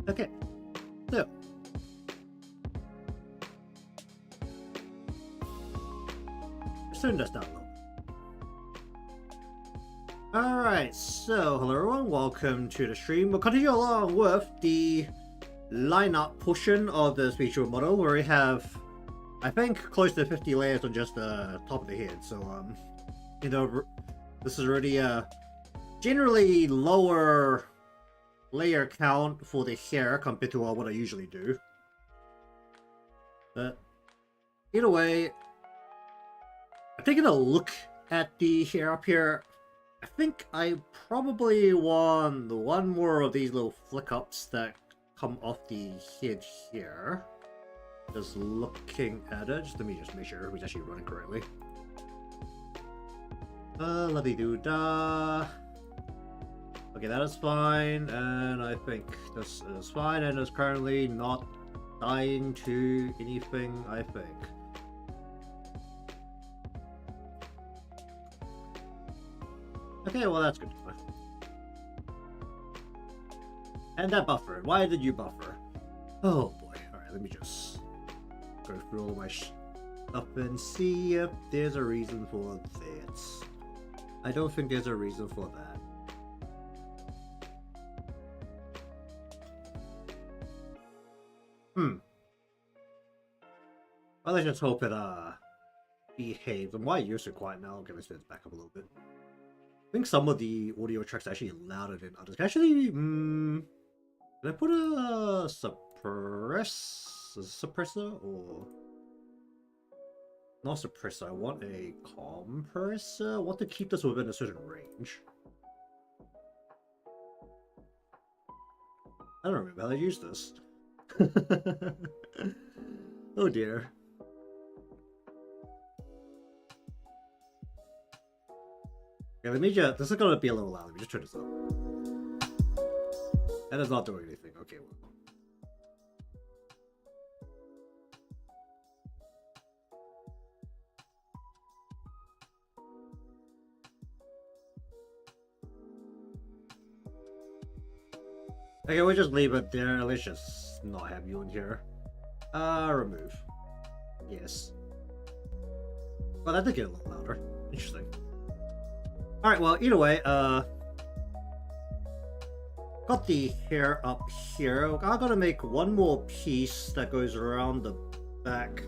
Okay, so soon does that load. Alright, so hello everyone, welcome to the stream. We'll continue along with the lineup portion of this VTuber model where we have, I think, close to 50 layers on just the top of the head. So, you know, this is already a generally lower layer count for the hair compared to what I usually do. But either way, I'm taking a look at the hair up here. I think I probably want one more of these little flick ups that come off the head here. Just looking at it, let me just make sure it's actually running correctly. La-dee-doo-da. Okay, that is fine, and I think this is fine, and is currently not dying to anything, I think. Okay, well that's good. And that buffer. Why did you buffer? Oh boy. Alright, let me just go through all my stuff and see if there's a reason for that. I don't think there's a reason for that. Well, let's just hope it behaves. And why you're so quiet now? Okay, let's back up a little bit. I think some of the audio tracks are actually louder than others. Actually, did I put a suppressor or not suppressor? I want a compressor. I want to keep this within a certain range. I don't remember how to use this. Oh dear. Okay, let me just, this is gonna be a little loud. Let me just turn this up. That is not doing anything. Okay, well. Okay, we'll just leave it there. Let's just not have you in here. Remove. Yes. Well, that did get a little louder. Interesting. Alright, well, either way, got the hair up here. I gotta make one more piece that goes around the back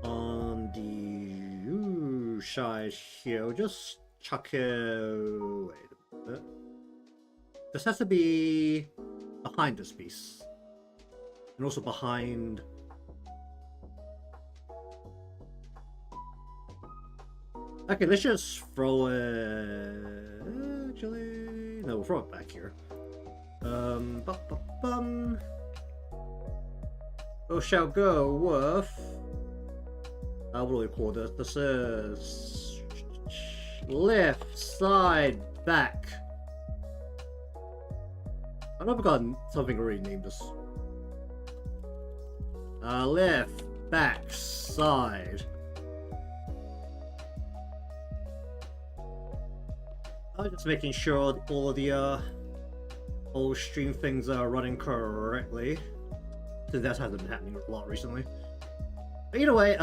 on the side here. We'll just chuck it. Wait a minute. This has to be behind this piece, and also behind. Okay, let's just throw it. Actually, no, we'll throw it back here. We shall go with. What do we call this? This is left side back. I don't know if I got something already named this. Left back side. I'm just making sure all of the whole stream things are running correctly, since that hasn't been happening a lot recently. But either way,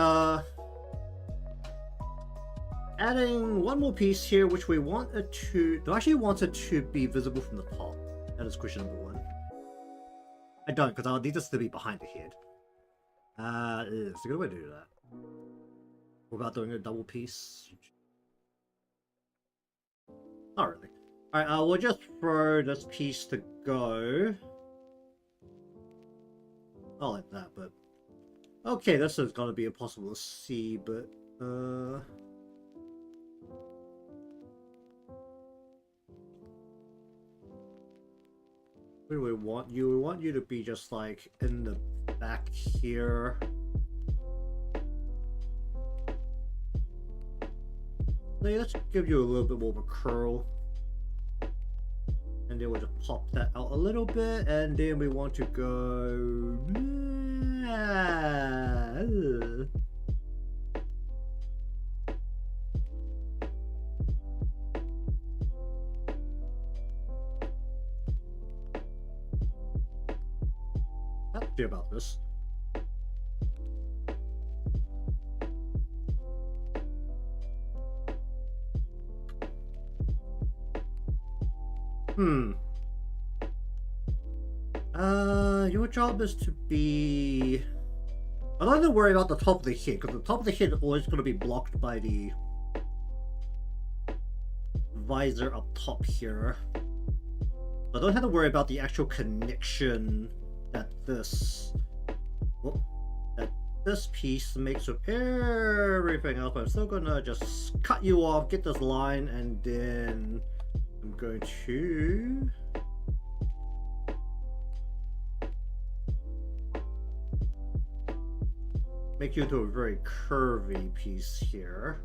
adding one more piece here, which we wanted to. Do I actually want it to be visible from the top? That is question number one. I don't, because I'll need this to be behind the head. It's a good way to do that. What about doing a double piece? Not really. Alright, we'll just throw this piece to go. I like that, but... Okay, this is gonna be impossible to see, but... Where do we want you? We want you to be just like in the back here. Let's give you a little bit more of a curl. And then we'll just pop that out a little bit. And then we want to go... see about this. Your job is to be... I don't have to worry about the top of the head, because the top of the head is always going to be blocked by the visor up top here. I don't have to worry about the actual connection that this piece makes with everything else. But I'm still gonna just cut you off, get this line, and then I'm going to make you into a very curvy piece here.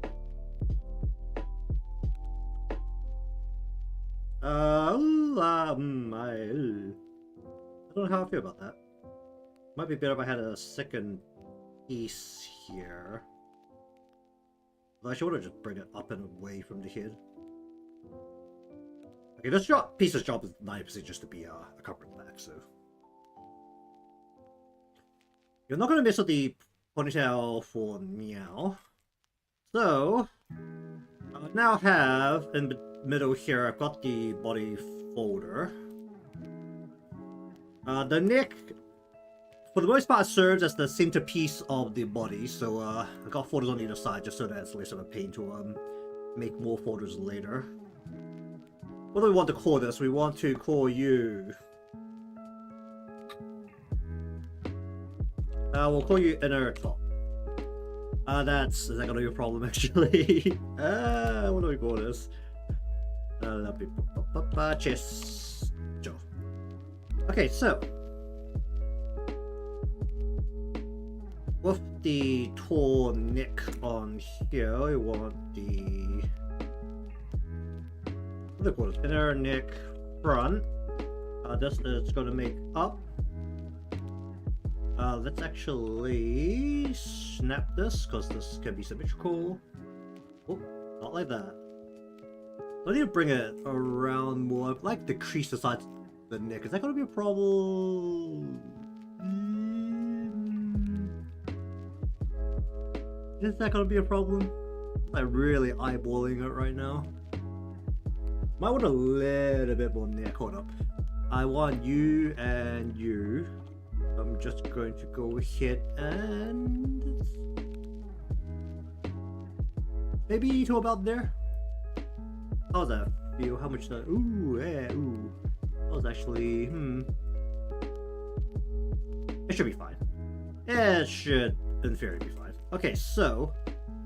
I don't know how I feel about that. Might be better if I had a second piece here. I should want to just bring it up and away from the head. Okay, this piece's job is 90% just to be a covering back, so you're not gonna mess with the ponytail for now. So I now have in the middle here, I've got the body folder. The neck, for the most part, serves as the centerpiece of the body. So I've got folders on either side just so that it's less of a pain to make more folders later. What do we want to call this? We want to call you... we'll call you inner top. Is that gonna be a problem actually? What do we call this? Chest. Joe. Okay, so with the tall neck on here, we want the what do they call this? Inner neck front. This is going to make up. Let's actually snap this because this can be symmetrical. Oh, not like that. I need to bring it around more, like decrease the size of the neck. Is that going to be a problem? Is that going to be a problem? I'm really eyeballing it right now. Might want a little bit more neck. Hold up. I want you and you. I'm just going to go ahead and maybe to about there. How's that feel? How much that? Ooh, yeah, ooh. That was actually, it should be fine. It should, in theory, be fine. Okay, so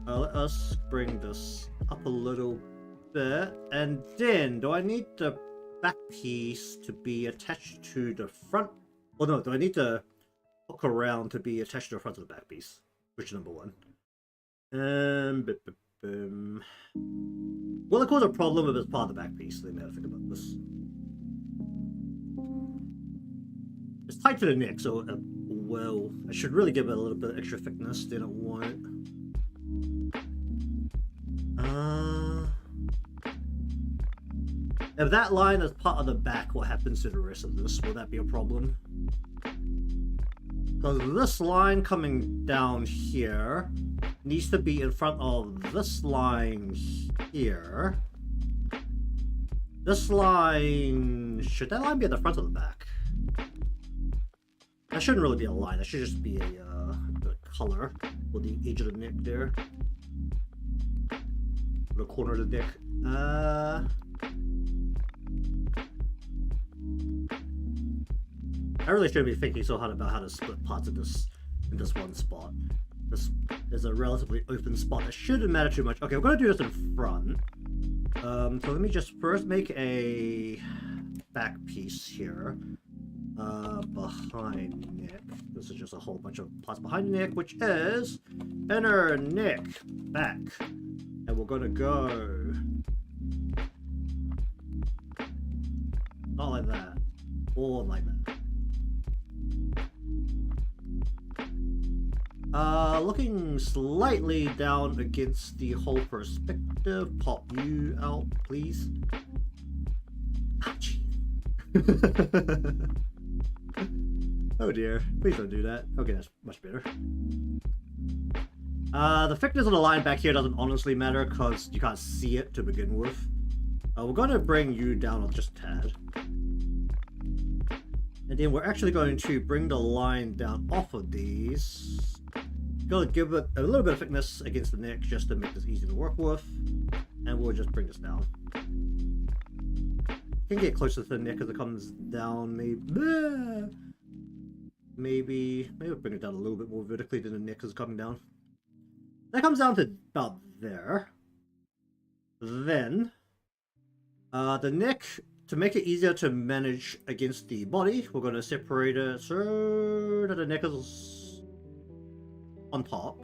let us bring this up a little bit, and then do I need the back piece to be attached to the front? Oh no, do I need to hook around to be attached to the front of the back piece? Which is number one? Will it cause a problem if it's part of the back piece? They never think about this. It's tight to the neck, so well, I should really give it a little bit of extra thickness. Then it won't. If that line is part of the back, what happens to the rest of this? Will that be a problem? Because this line coming down here needs to be in front of this line here. This line... should that line be at the front or the back? That shouldn't really be a line. That should just be the color or the edge of the neck there. The corner of the neck. I really shouldn't be thinking so hard about how to split parts of this in this one spot. This is a relatively open spot that shouldn't matter too much. Okay, we're gonna do this in front. So let me just first make a back piece here. Behind neck. This is just a whole bunch of parts behind neck, which is inner neck back. And we're gonna go not like that, or like that. Looking slightly down against the whole perspective. Pop you out, please. Oh dear, please don't do that. Okay, that's much better. The thickness of the line back here doesn't honestly matter because you can't see it to begin with. We're going to bring you down just a tad. And then we're actually going to bring the line down off of these. Going to give it a little bit of thickness against the neck just to make this easy to work with. And we'll just bring this down. Can get closer to the neck as it comes down, maybe we'll bring it down a little bit more vertically than the neck is coming down. That comes down to about there. Then, the neck, to make it easier to manage against the body, we're going to separate it so that the neck is on top.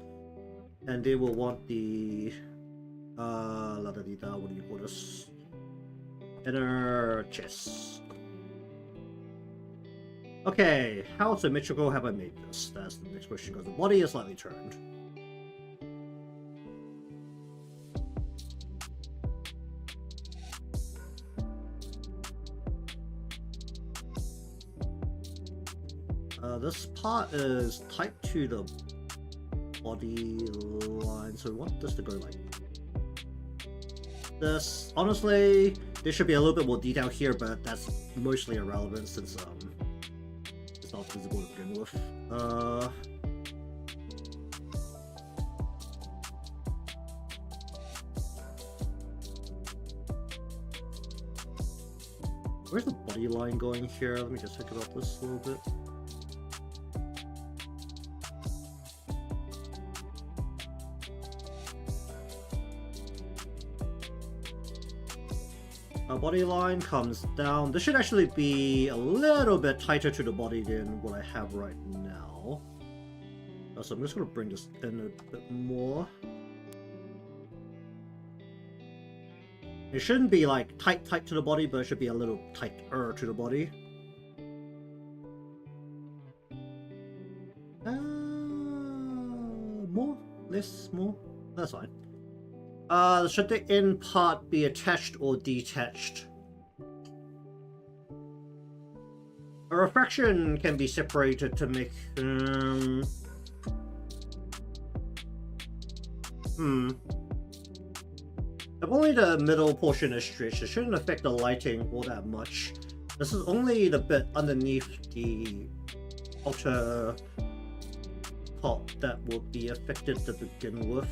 And then we'll want the, what do you call this? Inner chest. Okay, how symmetrical have I made this? That's the next question, because the body is slightly turned. This part is tight to the body line, so we want this to go like this. Honestly, there should be a little bit more detail here, but that's mostly irrelevant since it's not visible to begin with. Where's the body line going here? Let me just think about this a little bit. Our body line comes down. This should actually be a little bit tighter to the body than what I have right now. So I'm just going to bring this in a bit more. It shouldn't be like tight to the body, but it should be a little tighter to the body. More? Less? More? That's fine. Should the end part be attached or detached? A refraction can be separated to make... If only the middle portion is stretched, it shouldn't affect the lighting all that much. This is only the bit underneath the outer top that will be affected to begin with.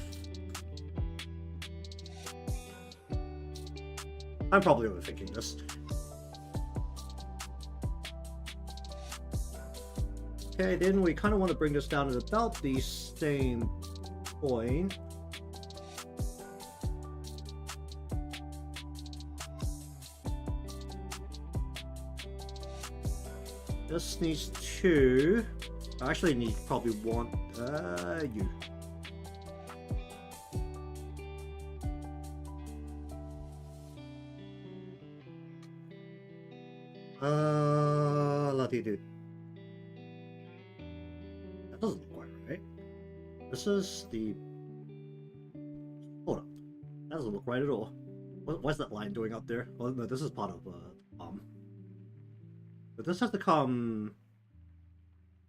I'm probably overthinking this. Okay, then we kind of want to bring this down at about the same point. This needs to... I actually probably want you. Dude. That doesn't look quite right. This is the... Hold up. That doesn't look right at all. What's that line doing up there? Well, no, this is part of but this has to come...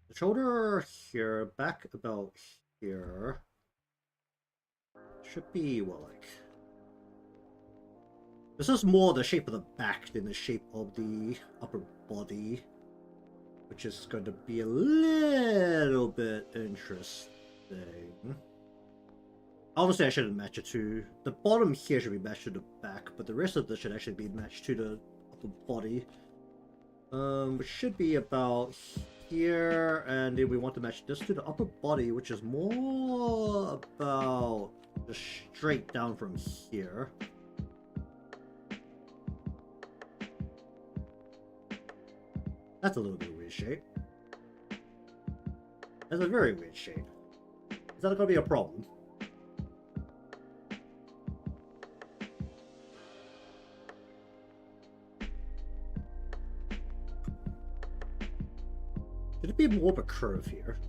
The shoulder here, back about here. Should be, well, like... This is more the shape of the back than the shape of the upper body, which is going to be a little bit interesting. Obviously, I shouldn't match it to... The bottom here should be matched to the back, but the rest of this should actually be matched to the upper body. Which should be about here, and then we want to match this to the upper body, which is more about just straight down from here. That's a little bit of a weird shape. That's a very weird shape. Is that going to be a problem? Should it be more of a curve here?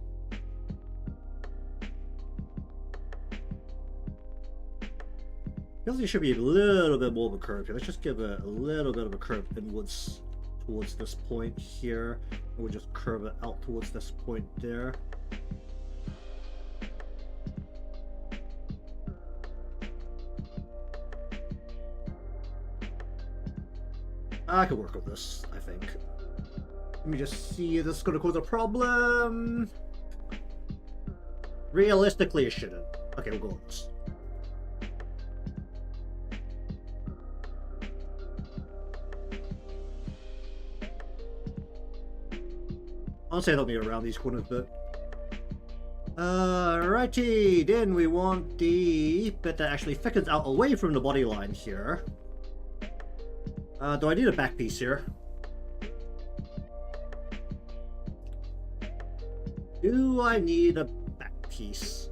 Feels like it should be a little bit more of a curve here. Let's just give it a little bit of a curve inwards towards this point here. We'll just curve it out towards this point there. I can work with this, I think. Let me just see if this is going to cause a problem. Realistically, it shouldn't. Okay, we'll go with this. Honestly, I don't need around these corners, but... Alrighty, then we want the bit that actually thickens out away from the body line here. Do I need a back piece here? Do I need a back piece?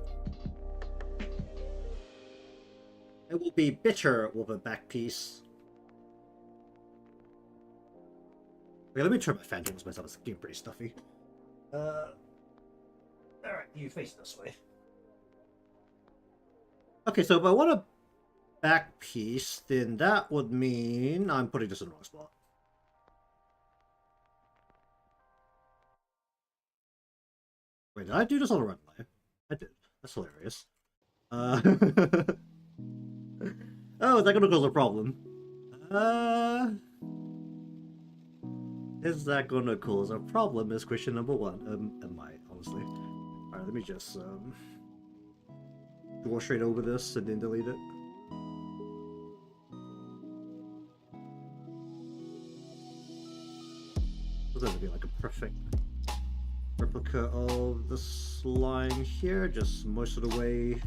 It will be bitter with a back piece. Okay, let me turn my fan towards myself. It's getting pretty stuffy. Alright, you face this way. Okay, so if I want a back piece, then that would mean I'm putting this in the wrong spot. Wait, did I do this on the right way? I did. That's hilarious. Oh, is that gonna cause a problem? Is that gonna cause a problem is question number one. It might, honestly. Alright, let me just draw straight over this and then delete it. It's gonna be like a perfect replica of this line here, just most of the way.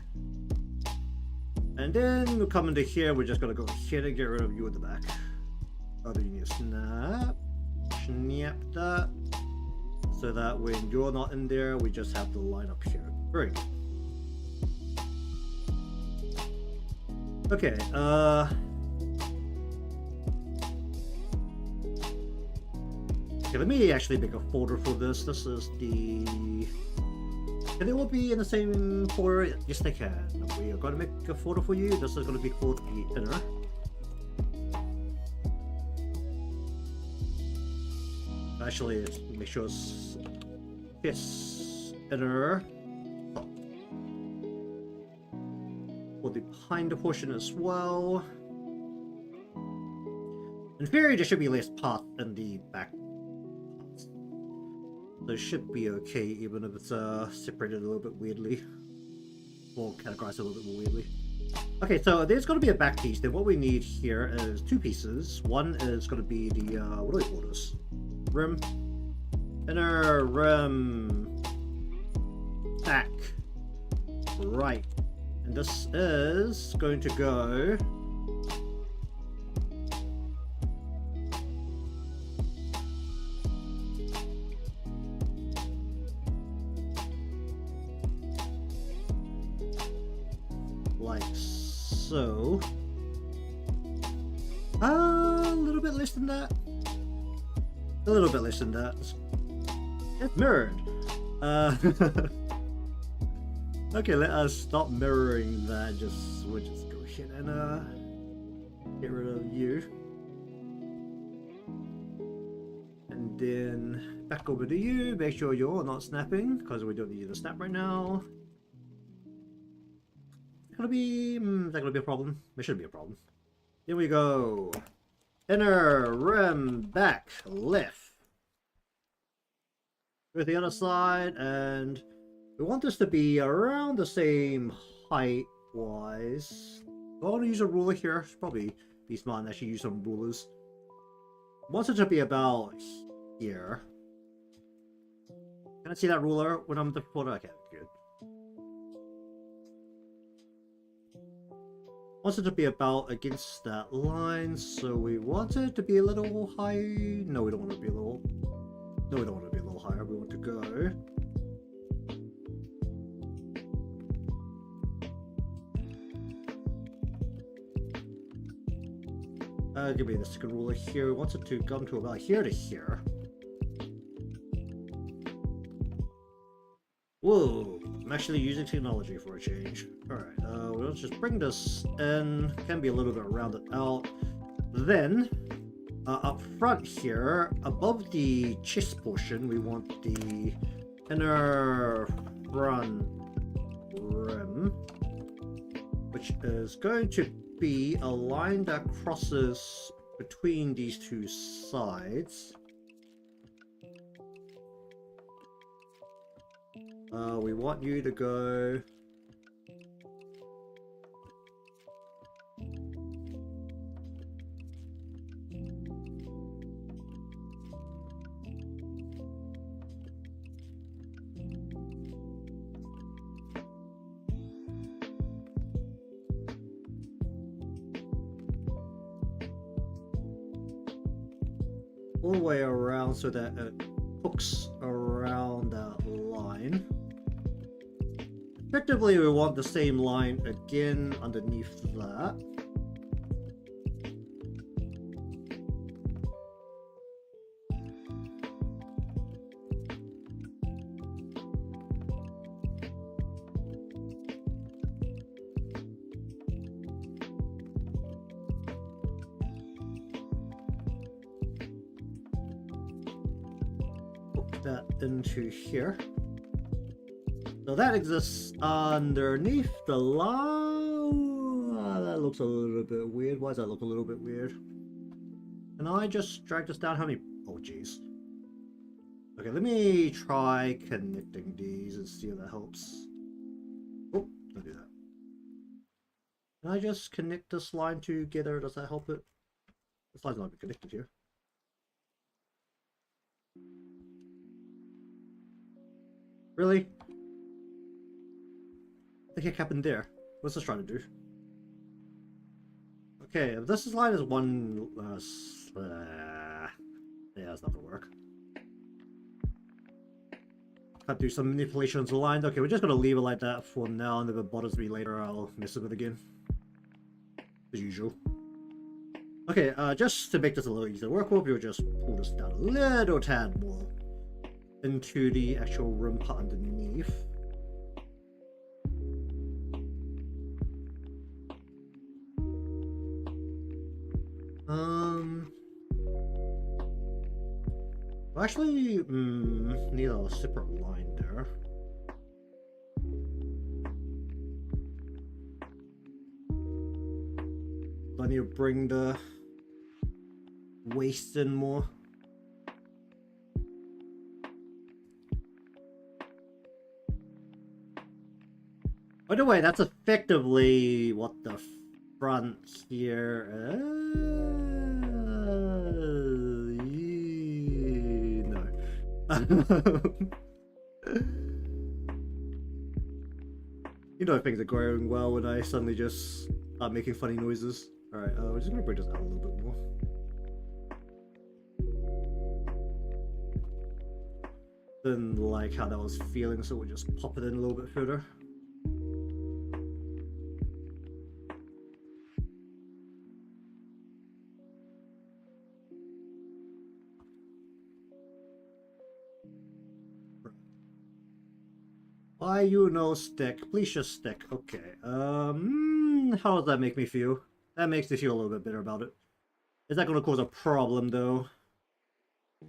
And then we'll come into here, we're just gonna go here and get rid of you at the back. Other you need to snap that, so that when you're not in there, we just have the line up here. Very good. Okay, okay, let me actually make a folder for this. This is the... Can they all be in the same folder? Yes, they can. We are going to make a folder for you. This is going to be called the inner. Actually, make sure it's inner. For the behind the portion as well. In theory, there should be less path in the back. So it should be okay, even if it's separated a little bit weirdly. Or categorized a little bit more weirdly. Okay, so there's going to be a back piece. Then what we need here is two pieces. One is going to be the, what do we call this? Rim. Inner rim. Back. Right. And this is going to go... like so. A little bit less than that. A little bit less than that. It's mirrored. Okay, let us stop mirroring that. We'll just go ahead and get rid of you. And then back over to you. Make sure you're not snapping, because we don't need you to snap right now. Is that gonna be a problem? It should be a problem. Here we go. Inner rim back left. With the other side, and we want this to be around the same height wise. I want to use a ruler here. Should probably be smart and actually use some rulers. I want it to be about here. Can I see that ruler when I'm the photo? Okay, good. I want it to be about against that line, so we want it to be a little high. No, we don't want it to be a little. No, we don't want it to be a little higher. We want to go. Give me the second ruler here. We want it to come to about here to here. Whoa, I'm actually using technology for a change. Alright, let's just bring this in. Can be a little bit rounded out. Then, Up front here, above the chest portion, we want the inner front rim, which is going to be a line that crosses between these two sides. We want you to go all the way around so that it hooks around that line. Effectively, we want the same line again underneath that. Hook that into here. So that exists underneath the line. That looks a little bit weird. Why does that look a little bit weird? Can I just drag this down? How many? Oh, jeez. Okay, let me try connecting these and see if that helps. Oh, don't do that. Can I just connect this line together? Does that help it? This line's not even connected here. Really? What the heck happened there? What's this trying to do? Okay, if this line is one... yeah, it's not gonna work. Can't do some manipulations of the line. Okay, we're just gonna leave it like that for now, and if it bothers me later, I'll mess with it again. As usual. Okay, just to make this a little easier to work with, we'll just pull this down a little tad more into the actual rim part underneath. Actually, need a separate line there. I need to bring the waist in more. By the way, that's effectively what the front here no. You know things are going well when I suddenly just start making funny noises. Alright, we're just gonna bring this out a little bit more. Didn't like how that was feeling, so we'll just pop it in a little bit further. Why you no stick? Please just stick. Okay. How does that make me feel? That makes me feel a little bit better about it. Is that going to cause a problem, though? I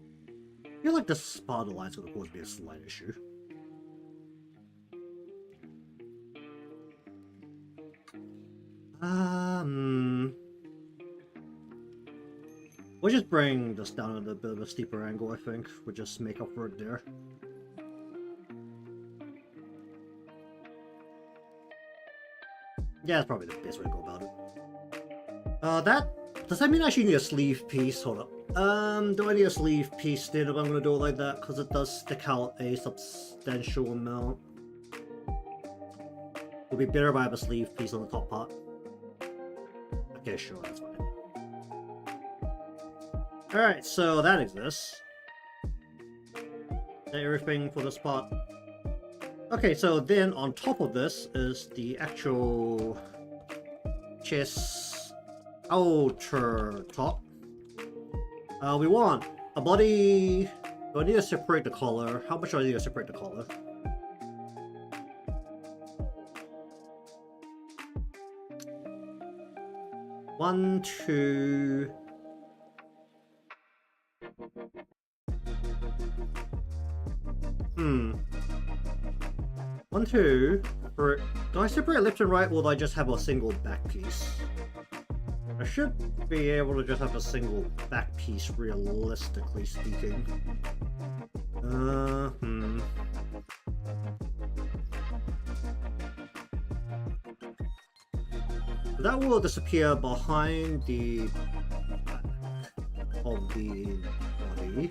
feel like the spot line is going to cause me a slight issue. We'll just bring this down at a bit of a steeper angle, I think. We'll just make up for it there. Yeah, that's probably the best way to go about it. Does that mean I actually need a sleeve piece? Hold up. Do I need a sleeve piece then if I'm gonna do it like that? Because it does stick out a substantial amount. It'll be better if I have a sleeve piece on the top part. Okay, sure, that's fine. Alright, so that exists. Is that everything for this part? Okay, so then on top of this is the actual chest outer top. We want a body. Do I need to separate the collar? How much do I need to separate the collar? One, two. want to... Do I separate left and right, or do I just have a single back piece? I should be able to just have a single back piece, realistically speaking. That will disappear behind the back of the body.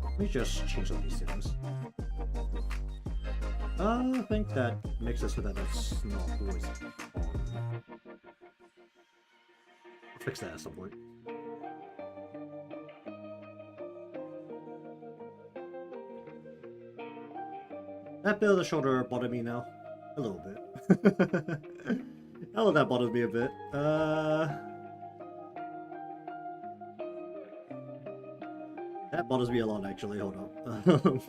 Let me just change all these things. I think that makes it so that it's not always on. I'll fix that at some point. That bit of the shoulder bothered me now. A little bit. Oh, that bothered me a bit. That bothers me a lot, actually. Hold on.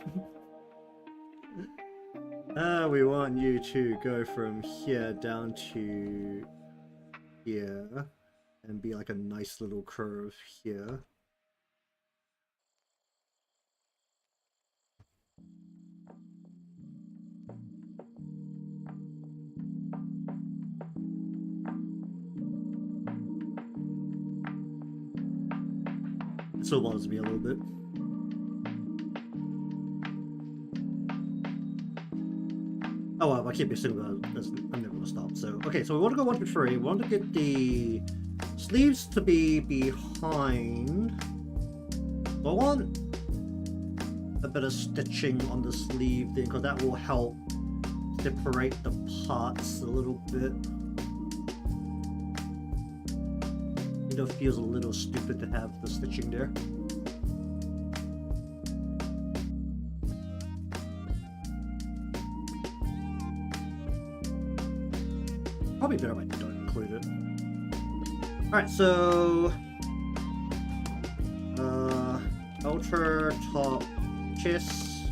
We want you to go from here down to here and be like a nice little curve here. It still bothers me a little bit. Oh well, I keep missing that. I'm never gonna stop. So okay, so we want to go 1, 2, 3. We want to get the sleeves to be behind. I want a bit of stitching on the sleeve thing, because that will help separate the parts a little bit. It feels a little stupid to have the stitching there. Probably better if I don't include it. Alright, so outer top chest.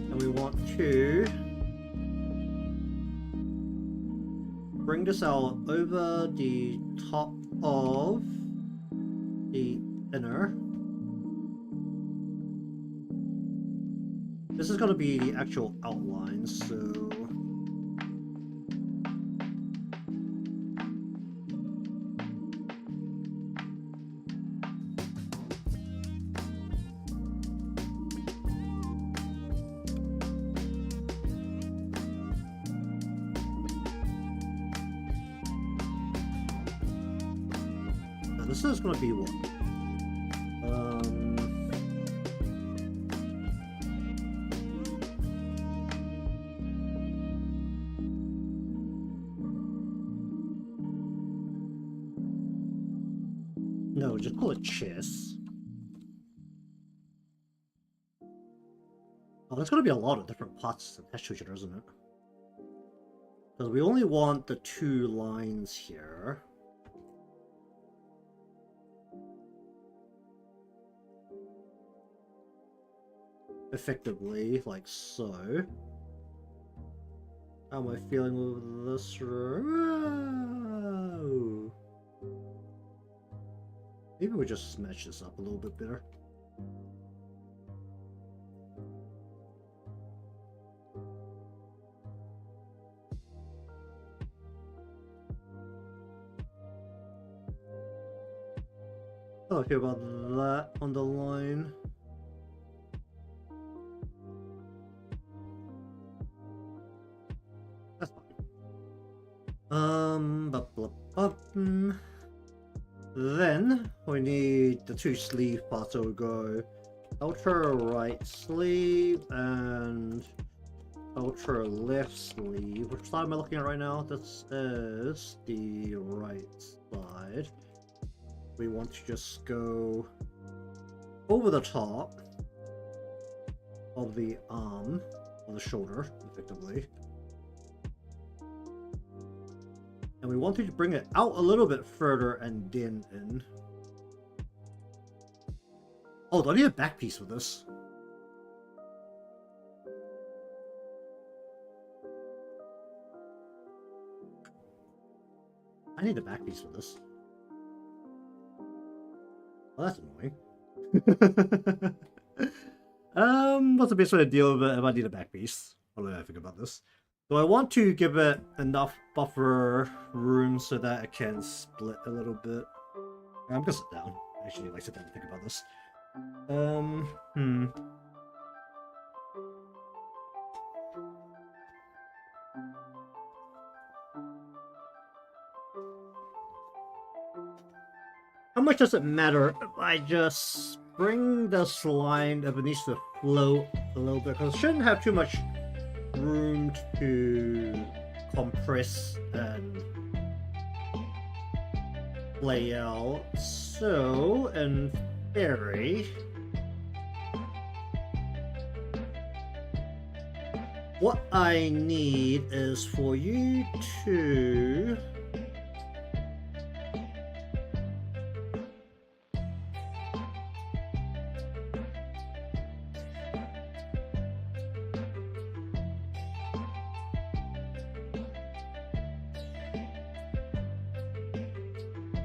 And we want to bring this out over the top of the inner. This is going to be the actual outline, so... Now this is going to be what? No, just call it chess. Oh, there's gonna be a lot of different parts attached to each other, isn't it? Because we only want the 2 lines here. Effectively, like so. How am I feeling with this row? Maybe we just smash this up a little bit better. How do I feel about that on the line? That's fine. Button. Then we need the 2 sleeve parts, so we'll go ultra right sleeve and ultra left sleeve. Which side am I looking at right now? This is the right side. We want to just go over the top of the arm, or the shoulder, effectively. And we want to bring it out a little bit further and then in. Oh, do I need a back piece with this? I need a back piece with this. Well, that's annoying. What's the best way to deal with it if I need a back piece? What do I think about this? Do I want to give it enough buffer room so that it can split a little bit? I'm gonna sit down. Actually, like sit down and think about this. How much does it matter if I just bring this line if it needs to float a little bit? Because it shouldn't have too much room to compress and lay out. So, in theory, what I need is for you to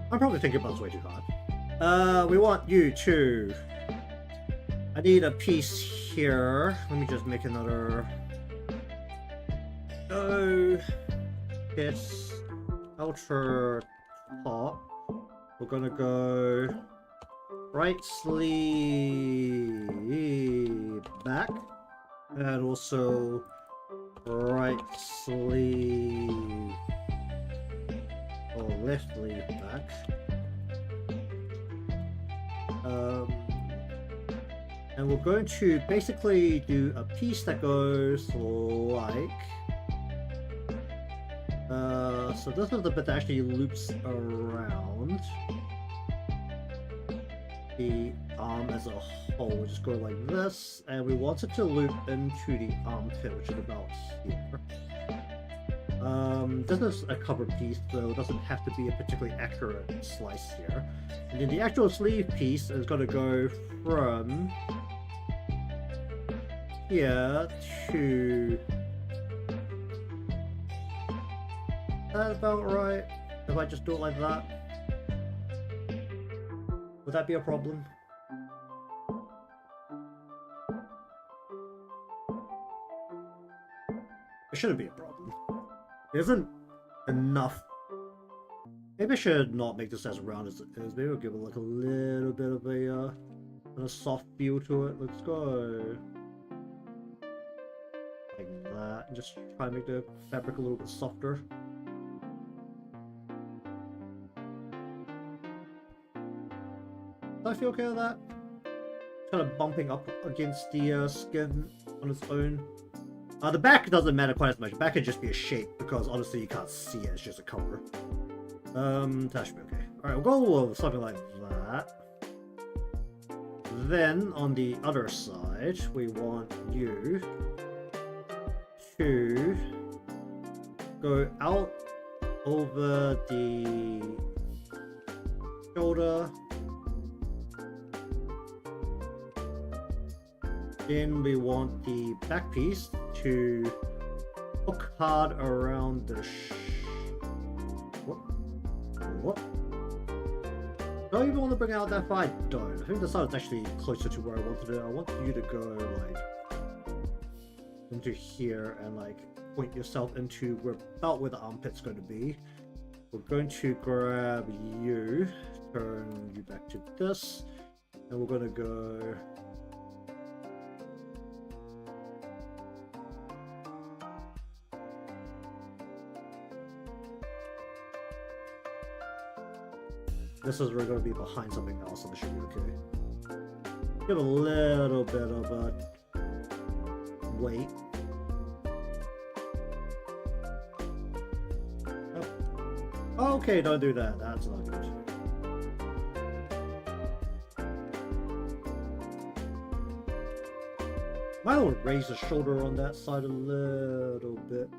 I'm probably thinking about this way too hard. We want you to... I need a piece here. Let me just make another... Oh... It's... Outer top. We're gonna go... Right sleeve back. And also... Right sleeve... or left sleeve back. And we're going to basically do a piece that goes like so this is the bit that actually loops around the arm as a whole. We'll just go like this, and we want it to loop into the armpit, which is about here. This is a cover piece, so it doesn't have to be a particularly accurate slice here. And then the actual sleeve piece is going to go from here to... That's about right. If I just do it like that, would that be a problem? It shouldn't be a problem. It isn't enough. Maybe I should not make this as round as it is. Maybe I'll give it like a little bit of a soft feel to it. Let's go like that, and just try and make the fabric a little bit softer. Do I feel okay with that? Kind of bumping up against the skin on its own. The back doesn't matter quite as much. The back could just be a shape because honestly you can't see it. It's just a cover. That should be okay. Alright, we'll go with something like that. Then on the other side, we want you to go out over the shoulder. Then we want the back piece to hook hard around the what? Do I even want to bring it out that far? I don't. I think the side is actually closer to where I wanted it. I want you to go like into here and like point yourself into about where the armpit's going to be. We're going to grab you, turn you back to this, and we're going to go this is we're going to be behind something else, so this should be okay. Give a little bit of a weight. Oh. Okay, don't do that. That's not good. Might want to raise the shoulder on that side a little bit.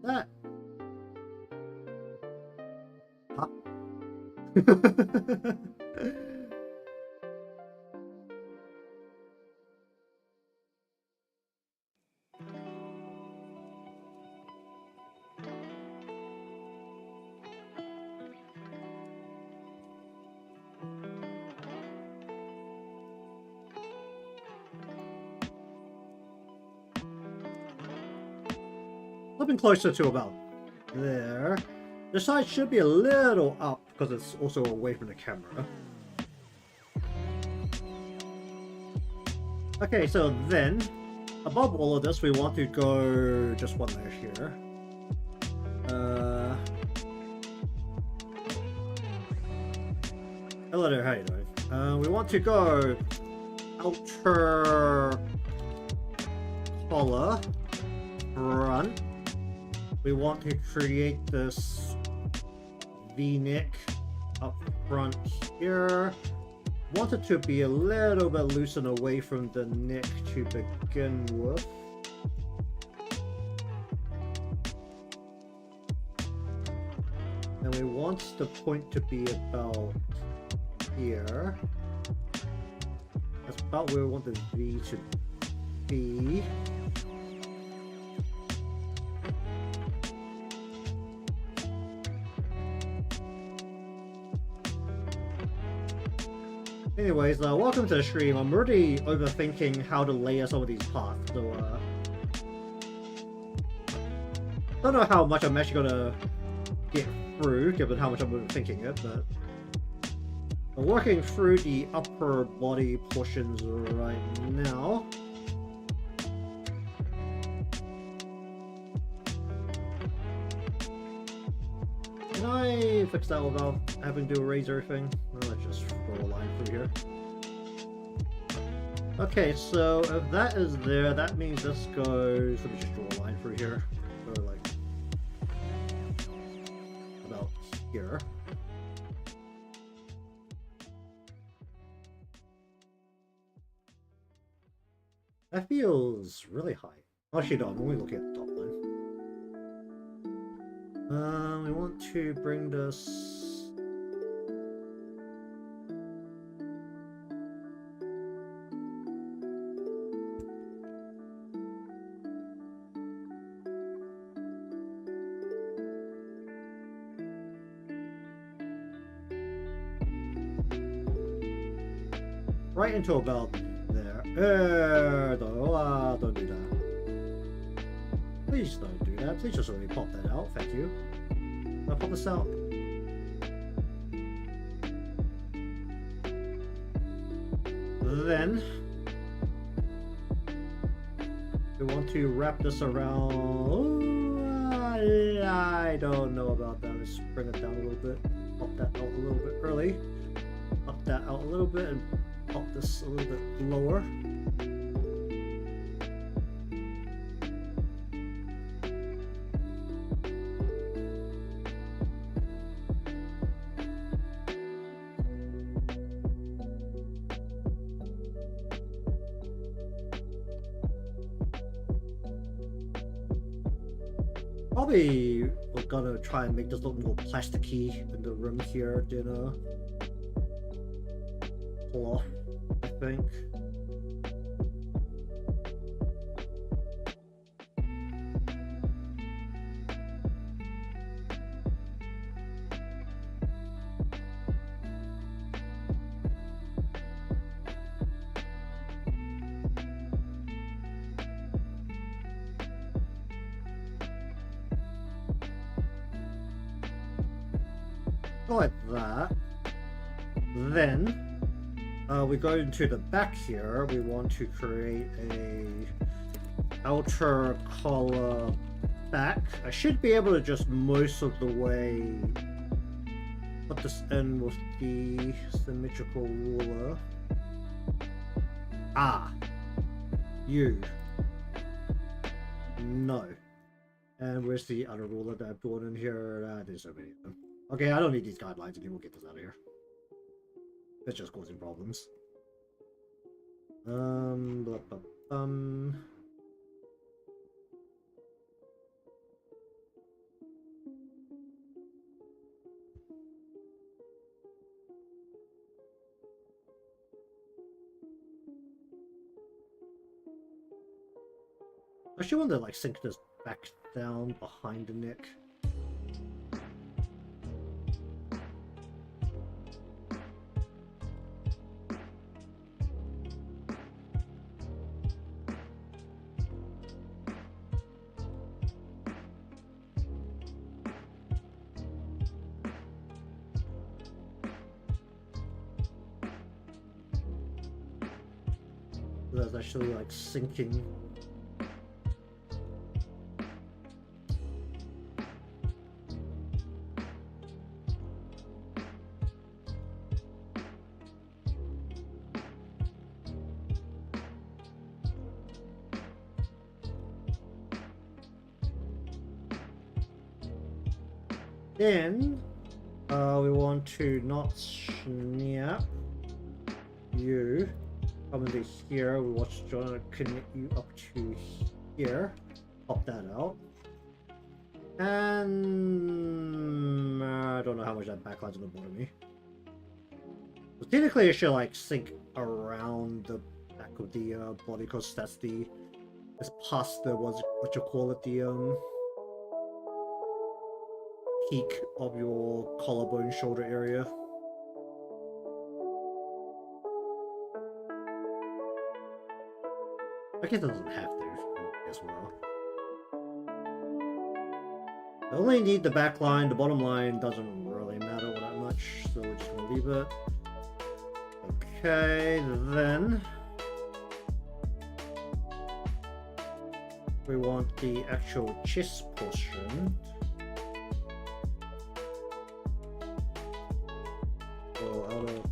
That. Huh? flipping closer to about there. The side should be a little up because it's also away from the camera. Okay, so then, above all of this, we want to go just one layer here. Hello there, how you doing? We want to go outer collar front. We want to create this V-neck up front here. Want it to be a little bit loose and away from the neck to begin with. And we want the point to be about here. That's about where we want the V to be. Anyways, welcome to the stream. I'm already overthinking how to layer some of these parts, so don't know how much I'm actually gonna get through, given how much I'm overthinking it, but I'm working through the upper body portions right now. Can I fix that without having to erase everything? Well, let's just draw a line through here. Okay, so if that is there, that means this goes... Let me just draw a line through here. So, like... about here. That feels really high. Actually, no, I'm only looking at the top line. We want to bring this... right into about there. Don't do that. Please don't do that. Please just let me pop that out. Thank you. I'll pop this out. Then we want to wrap this around. I don't know about that. Let's bring it down a little bit. Pop that out a little bit early. Pop that out a little bit and pop this a little bit lower. Probably we're gonna try and make this look more plasticky in the room here, pull off, I think. Like that. Then we go into the back here. We want to create a outer collar back. I should be able to just most of the way put this in with the symmetrical ruler. Ah, you. No. And where's the other ruler that I've drawn in here? There's so many of them. Okay, I don't need these guidelines anymore. We'll get this out of here. It's just causing problems. Blah, blah, I actually want to like sink this back down behind the neck. that's actually like sinking. Then we want to not snap you come into here. We want to connect you up to here. Pop that out. And I don't know how much that backline's gonna bother me. So technically, it should like sink around the back of the body because that's past the what you call it, the peak of your collarbone shoulder area. I guess it doesn't have to as well. I only need the back line, the bottom line doesn't really matter that much, so we're just gonna leave it. Okay, then we want the actual chest portion. So out of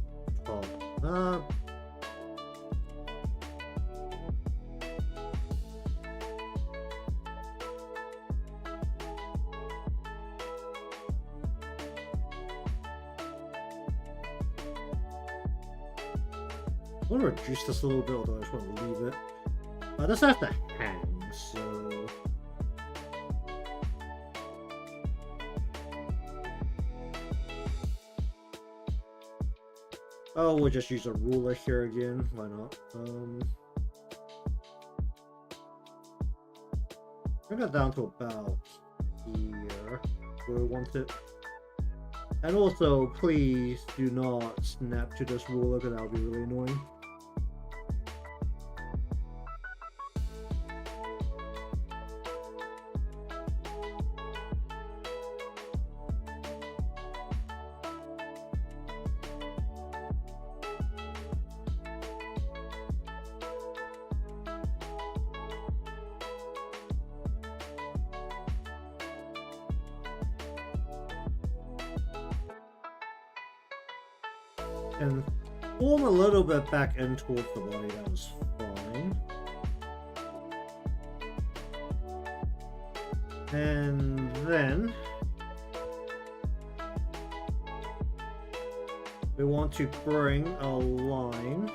top up. I want to reduce this a little bit, although I just want to leave it. This has to hang, so... Oh, we'll just use a ruler here again. Why not? Bring it down to about here, where we want it. And also, please do not snap to this ruler, because that would be really annoying. And form a little bit back in towards the body, that was fine. And then we want to bring a line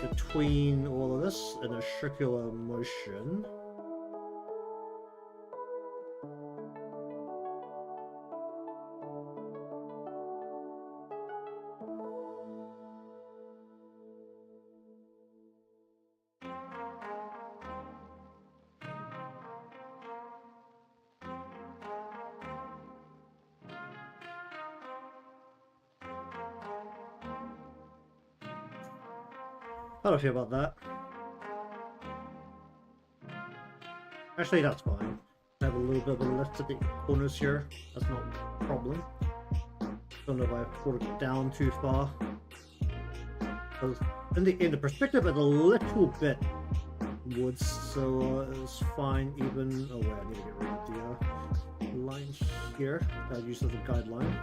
between all of this in a circular motion. How do I feel about that? Actually, that's fine. I have a little bit of a lift at the corners here. That's not a problem. Don't know if I brought it down too far. Because in the perspective, it's a little bit woods, so it's fine. Even oh wait, I need to get rid of the line here that I use as a guideline.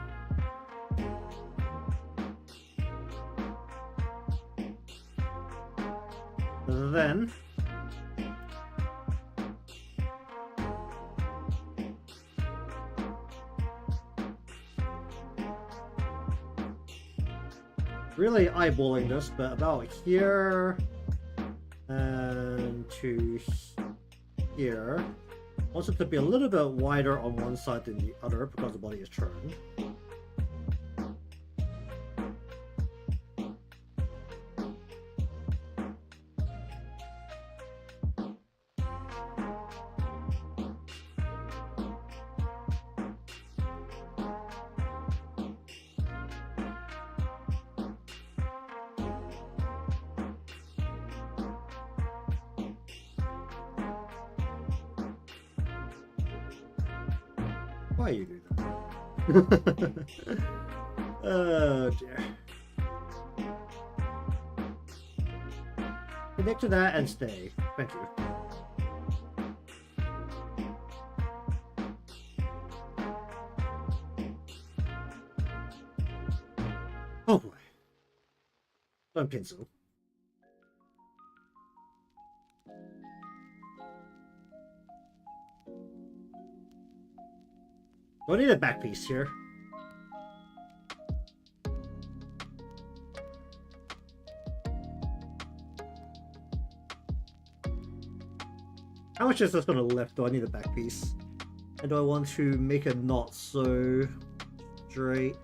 Then really eyeballing this, but about here and to here. I want it to be a little bit wider on one side than the other because the body is turned. Why you do that? Oh dear. Connect to that and stay. Thank you. Oh boy. Don't pencil. Do I need a back piece here? How much is this gonna left? Do I need a back piece? And do I want to make it not so straight?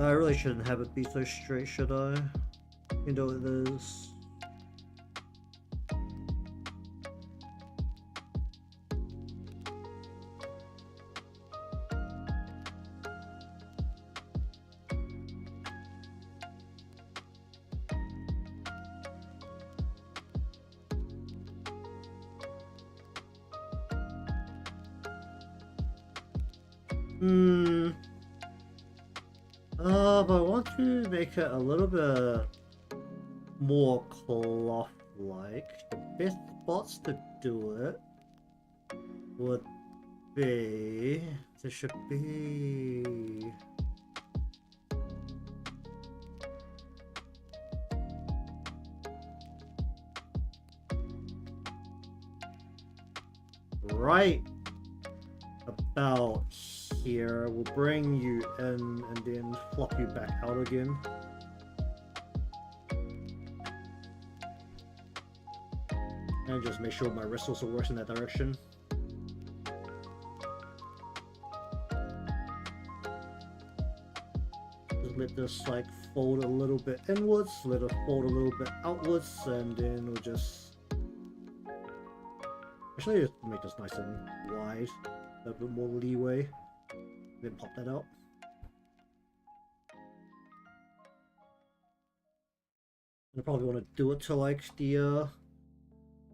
I really shouldn't have it be so straight, should I? You know it is. But I want to make it a little bit more cloth-like. The best spots to do it would be... There should be... Right about here. We'll bring you in and then flop you back out again. And just make sure my wrist also works in that direction. Just let this like fold a little bit inwards, let it fold a little bit outwards, and then we'll just... Actually, just make this nice and wide, a little bit more leeway. Then pop that out. I probably want to do it to like the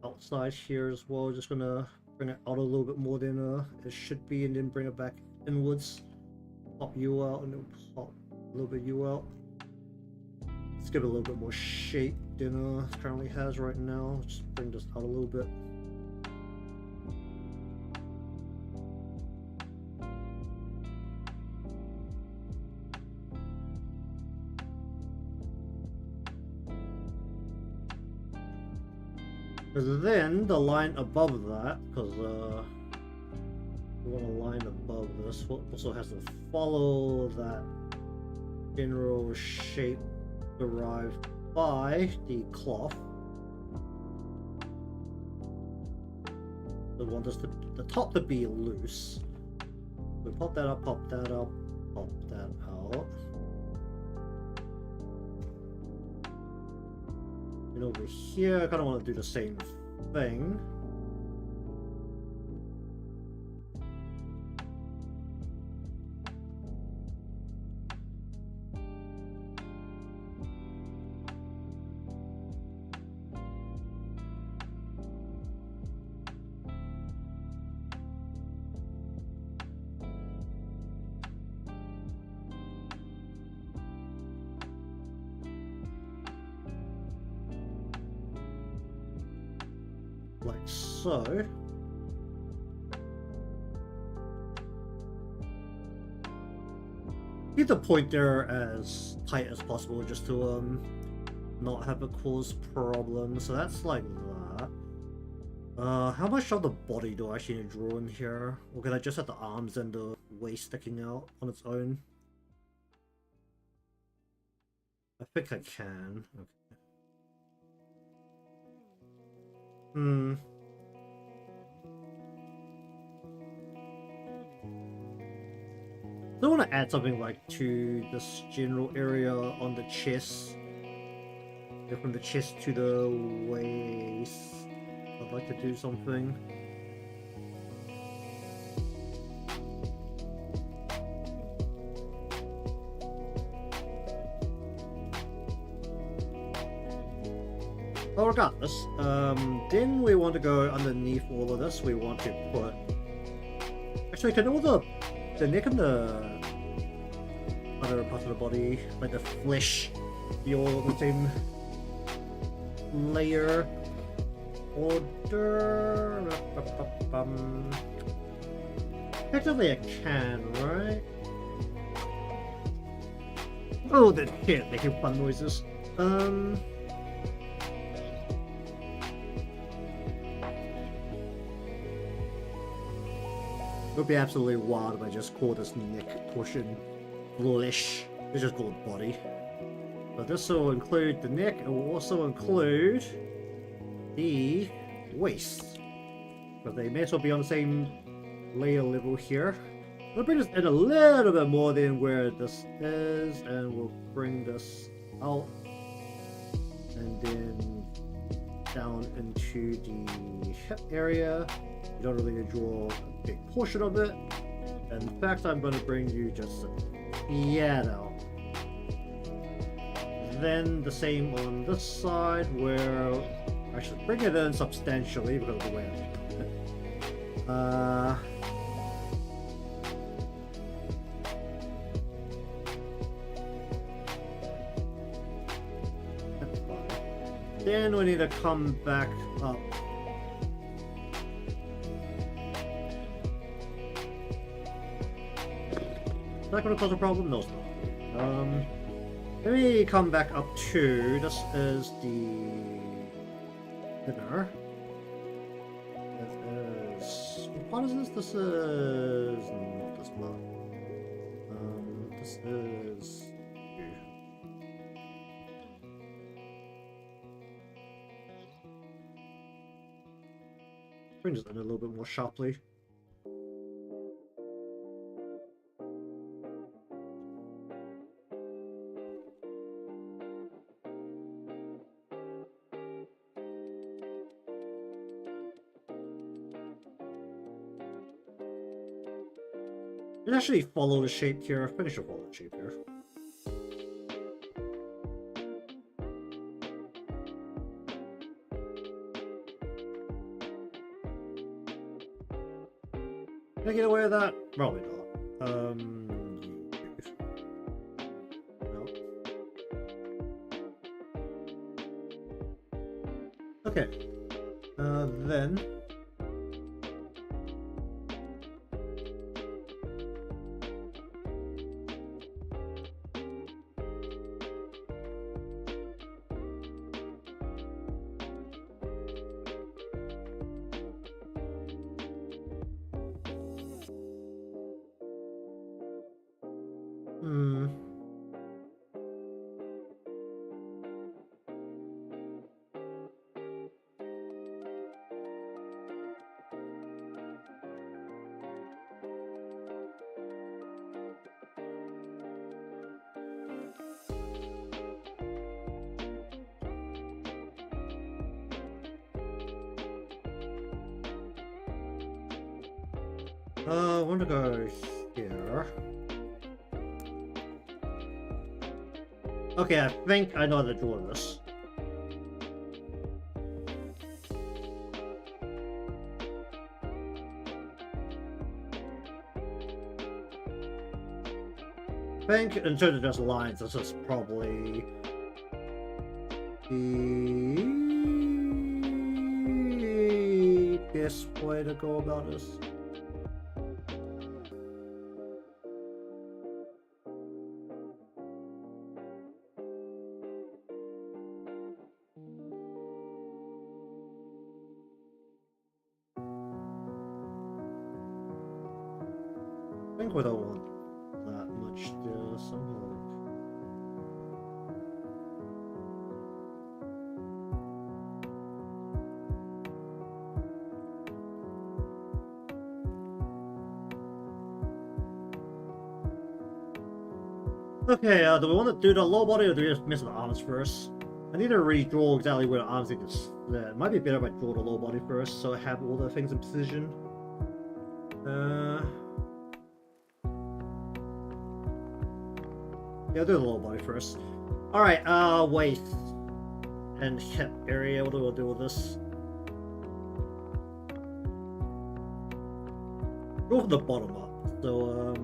outside here as well. Just gonna bring it out a little bit more than it should be, and then bring it back inwards. Pop you out, and then pop a little bit you out. Let's give it a little bit more shape than it currently has right now. Just bring this out a little bit. Because then the line above that, because we want a line above this, also has to follow that general shape derived by the cloth. We want this to, the top to be loose. We pop that up, pop that up, pop that out. And over here, I kind of want to do the same thing. Like so. Keep the pointer as tight as possible just to not have it cause problems. So that's like that. How much of the body do I actually need to draw in here? Or can I just have the arms and the waist sticking out on its own? I think I can. Okay. I want to add something like to this general area on the chest. Go from the chest to the waist. I'd like to do something. Well, regardless, then we want to go underneath all of this. We want to put... Actually, can all the neck and the other parts of the body, like the flesh, be all the same layer order. Technically, I can, right? Oh, that shit, making fun noises. It would be absolutely wild if I just call this neck portion flesh. It's just called body. But this will include the neck. It will also include the waist. But they may as well be on the same layer level here. We'll bring this in a little bit more than where this is, and we'll bring this out and then down into the hip area. You don't really draw a big portion of it. And in fact, I'm going to bring you just a piano. Then the same on this side, where I should bring it in substantially because of the way I'm doing it. That's fine. Then we need to come back up. Is that going to cause a problem? No, it's not. Let me come back up to, this is the thinner. This is, what is this? This is not this one. This is bring this in a little bit more sharply. It actually follow the shape here. Finish the follow the shape here. Can I get away with that? Probably not. No. Okay. Then. I want to go here. Okay, I think I know how to draw this. I think in terms of just lines, this is probably the best way to go about this. I think we don't want that much there, something like... Okay, do we want to do the low body or do we just miss the arms first? I need to redraw exactly where the arms need to split. It might be better if I draw the low body first, so I have all the things in position. Yeah, I'll do the lower body first. Alright, waist and hip area. What do we do with this? Go from the bottom up. So,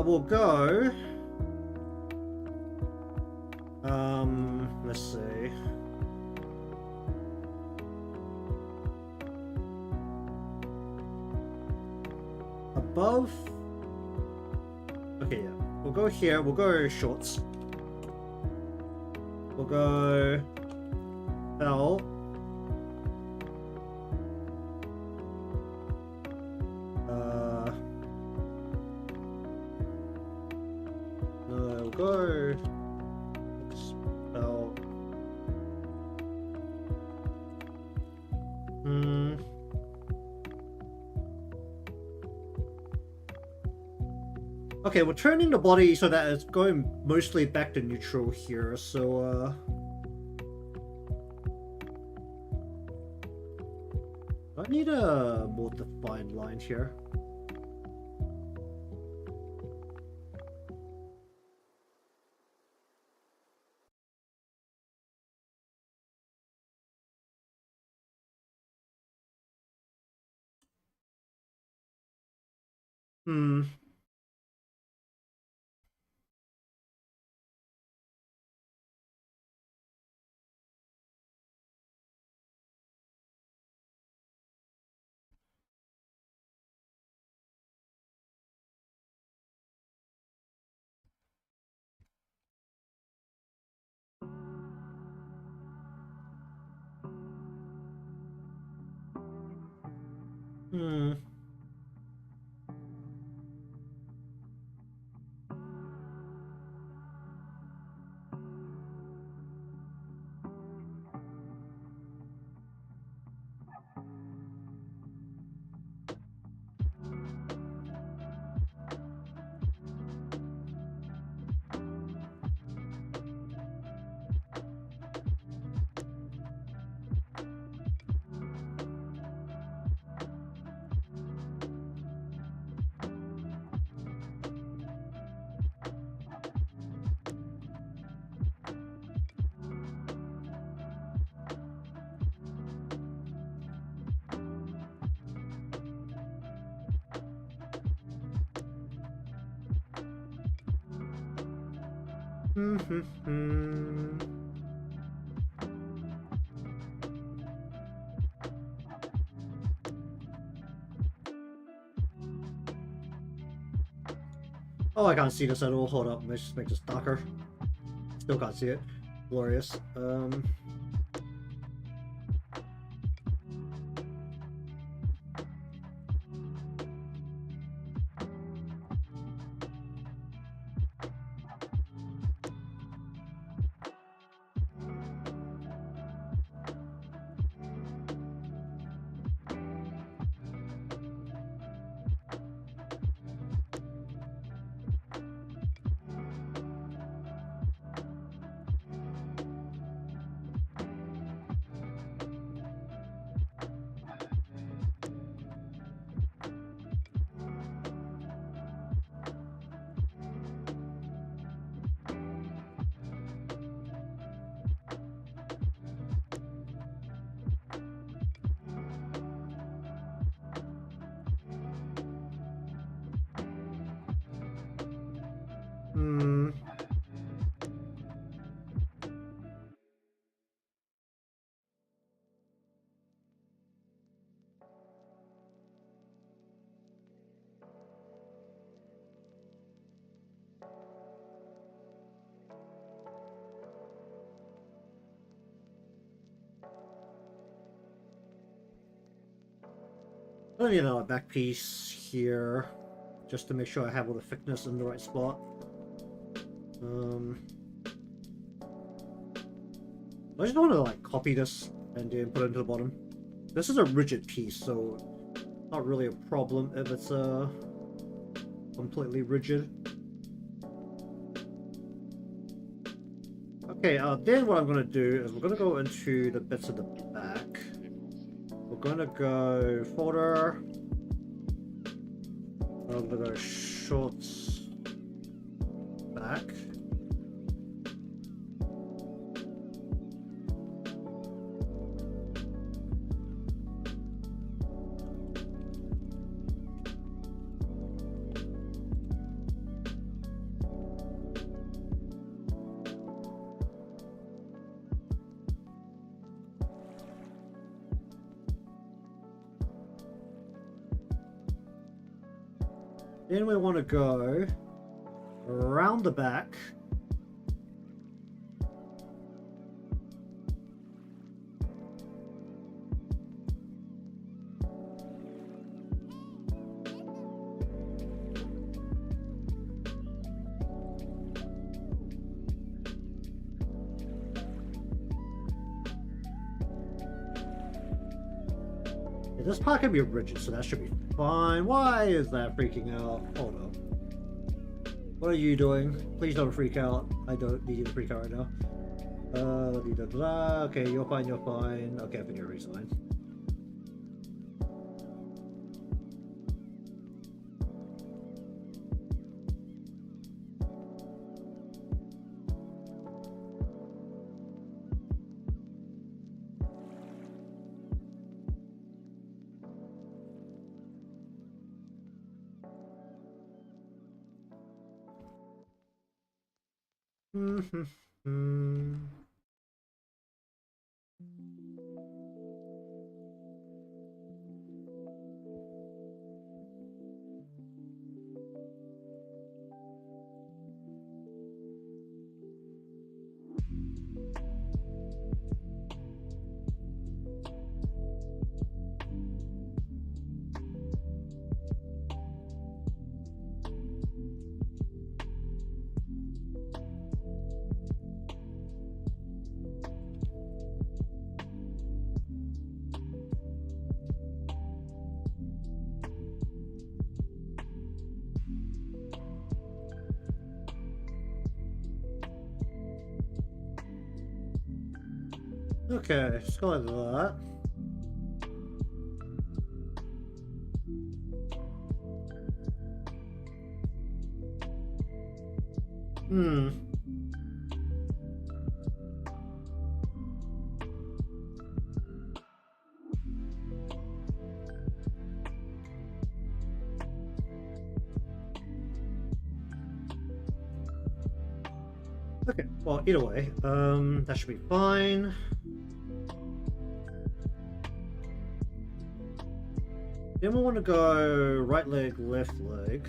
We'll go. Let's see. Above. Okay, yeah. We'll go here. We'll go shorts. We'll go belt. No, we'll go belt. Okay, we're turning the body so that it's going mostly back to neutral here, so I need a more defined line here. Oh, I can't see this at all. Hold up, let's just make this darker. Still can't see it. Glorious. I need another back piece here, just to make sure I have all the thickness in the right spot. I just want to like copy this and then put it into the bottom. This is a rigid piece, so not really a problem if it's completely rigid. Okay, then what I'm going to do is we're going to go into the bits of the back. We're going to go folder. I'm going to go shorts back. Then we want to go around the back. This part can be rigid, so that should be fine. Why is that freaking out? Hold on. What are you doing? Please don't freak out. I don't need you to freak out right now. Okay, you're fine, you're fine. Okay, I think everybody's fine. Okay, let's go like that. Okay, well, either way, that should be fine. Then we want to go right leg, left leg.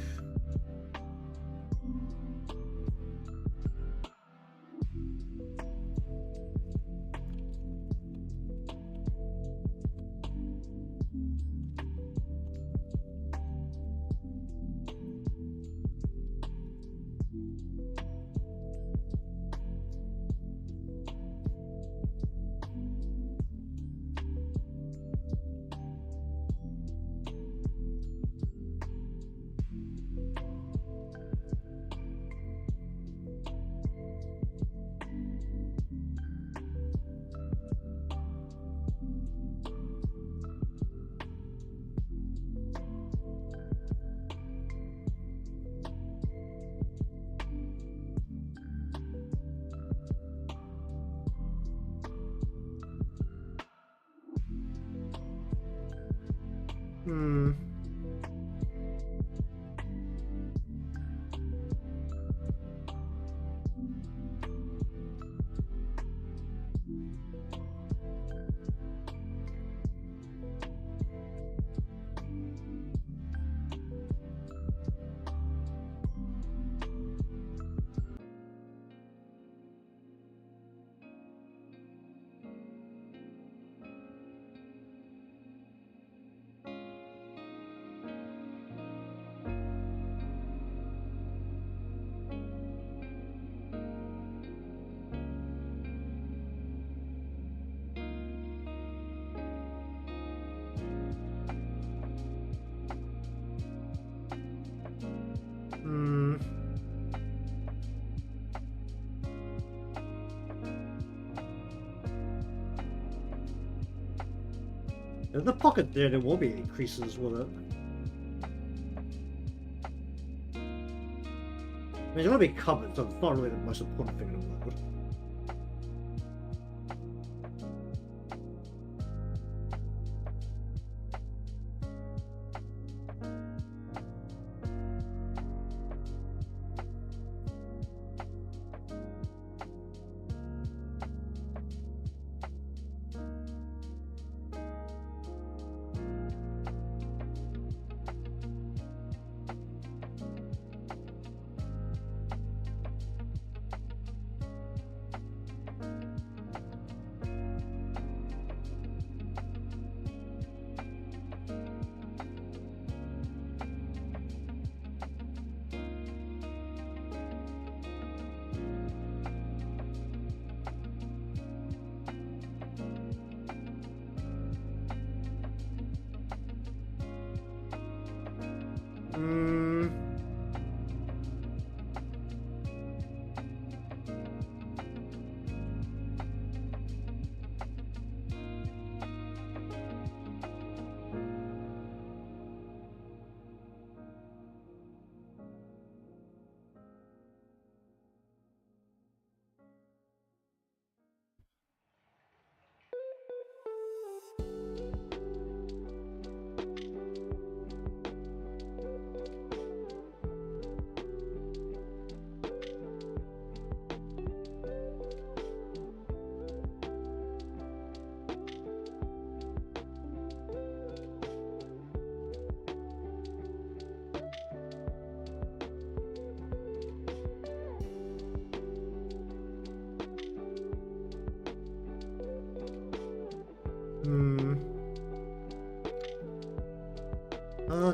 There's the pocket there will be increases with it. I mean, it's gonna be covered, so it's not really the most important thing in the world. Hmm.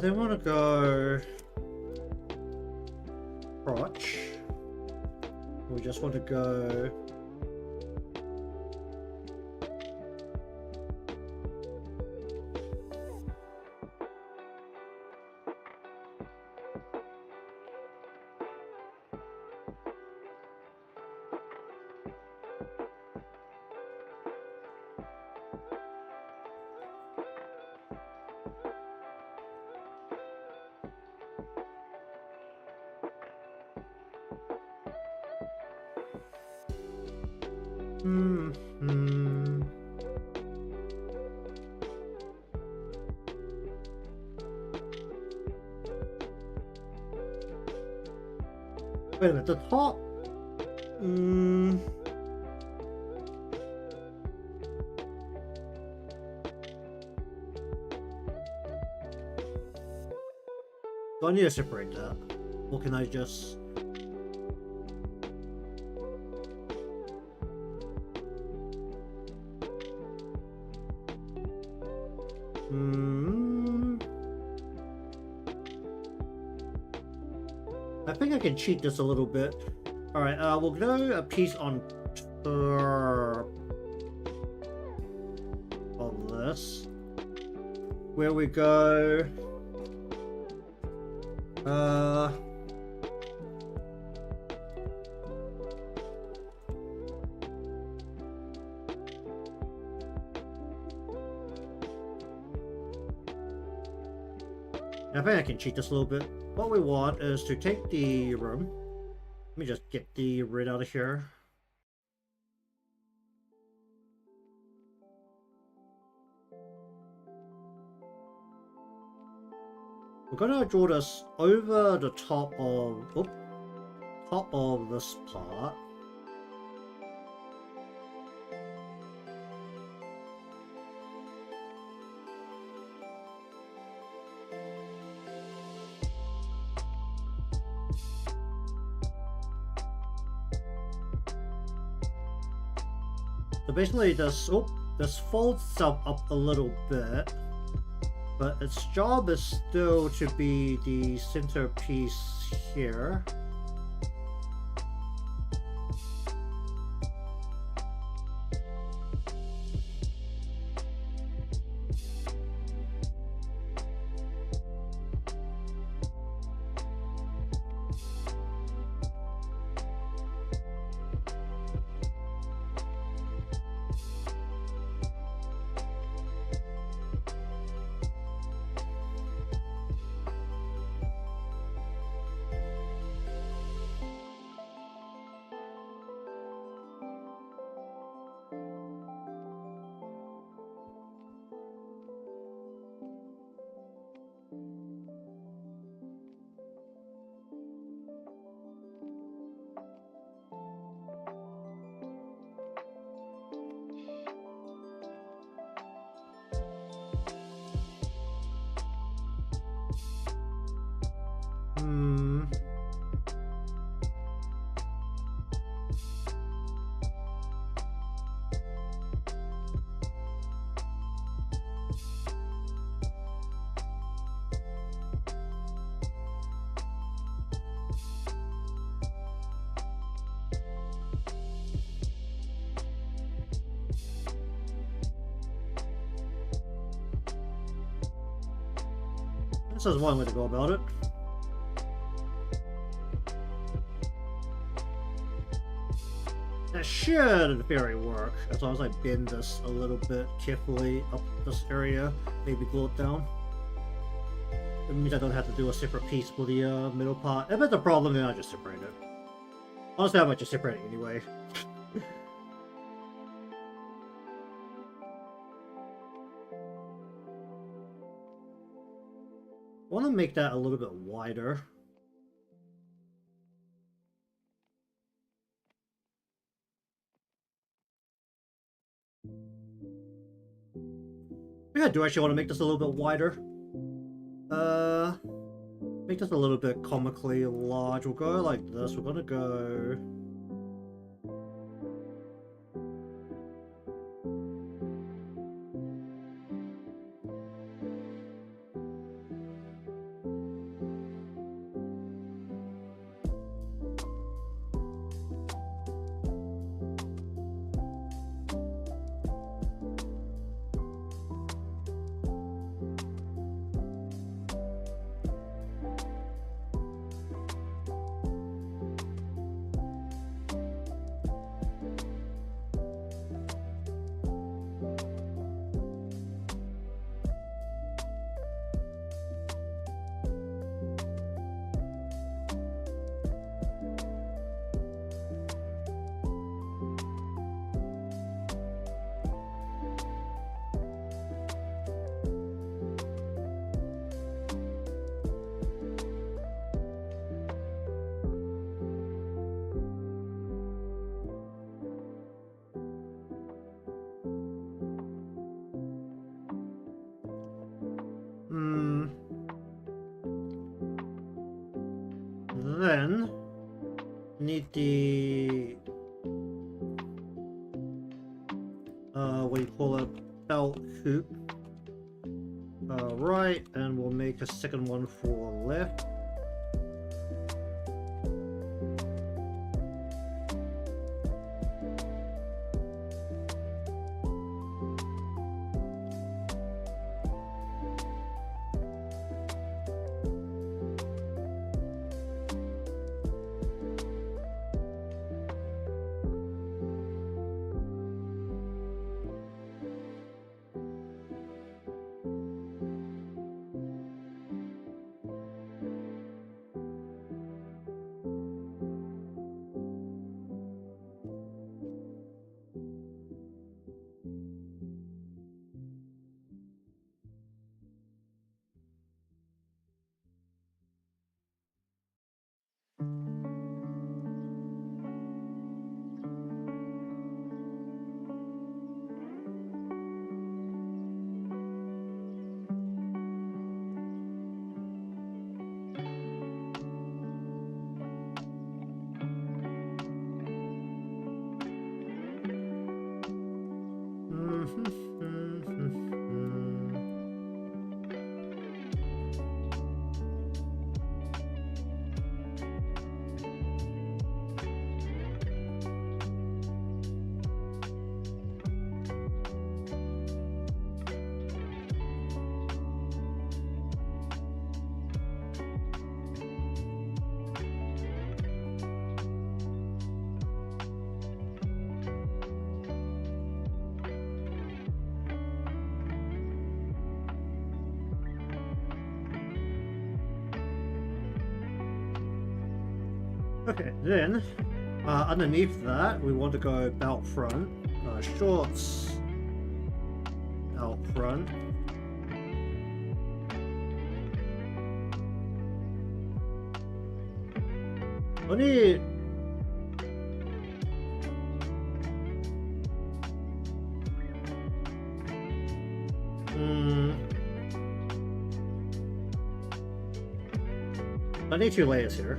They want to go crotch. We just want to go. Wait a minute, the top. Do I need to separate that? Or can I just... I think I can cheat this a little bit. Alright, we'll go a piece on of this. Where we go... I think I can cheat this a little bit. What we want is to take the room. Let me just get the red out of here. We're gonna draw this over the top of this part. So basically this folds itself up a little bit, but its job is still to be the centerpiece here. This is one way to go about it. That should in theory work, as long as I bend this a little bit carefully up this area, maybe glue it down. It means I don't have to do a separate piece for the middle part. If it's a problem, then I'll just separate it. Honestly, I might just separate it anyway. I want to make that a little bit wider. Yeah, I do actually want to make this a little bit wider. Make this a little bit comically large. We'll go like this. We're gonna go... Then need the what do you call it, belt hoop, right, and we'll make a second one for left. Okay, then underneath that we want to go belt front, shorts, belt front. I need... I need 2 layers here.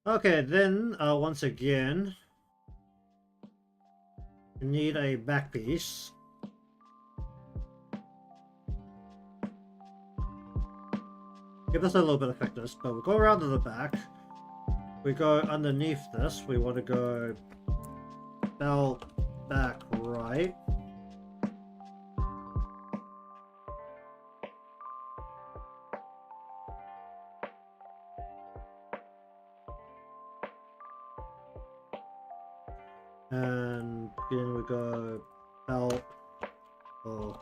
Okay, then once again, we need a back piece. Give us a little bit of thickness, but we'll go around to the back. We go underneath this. We want to go belt back right. And then we go belt or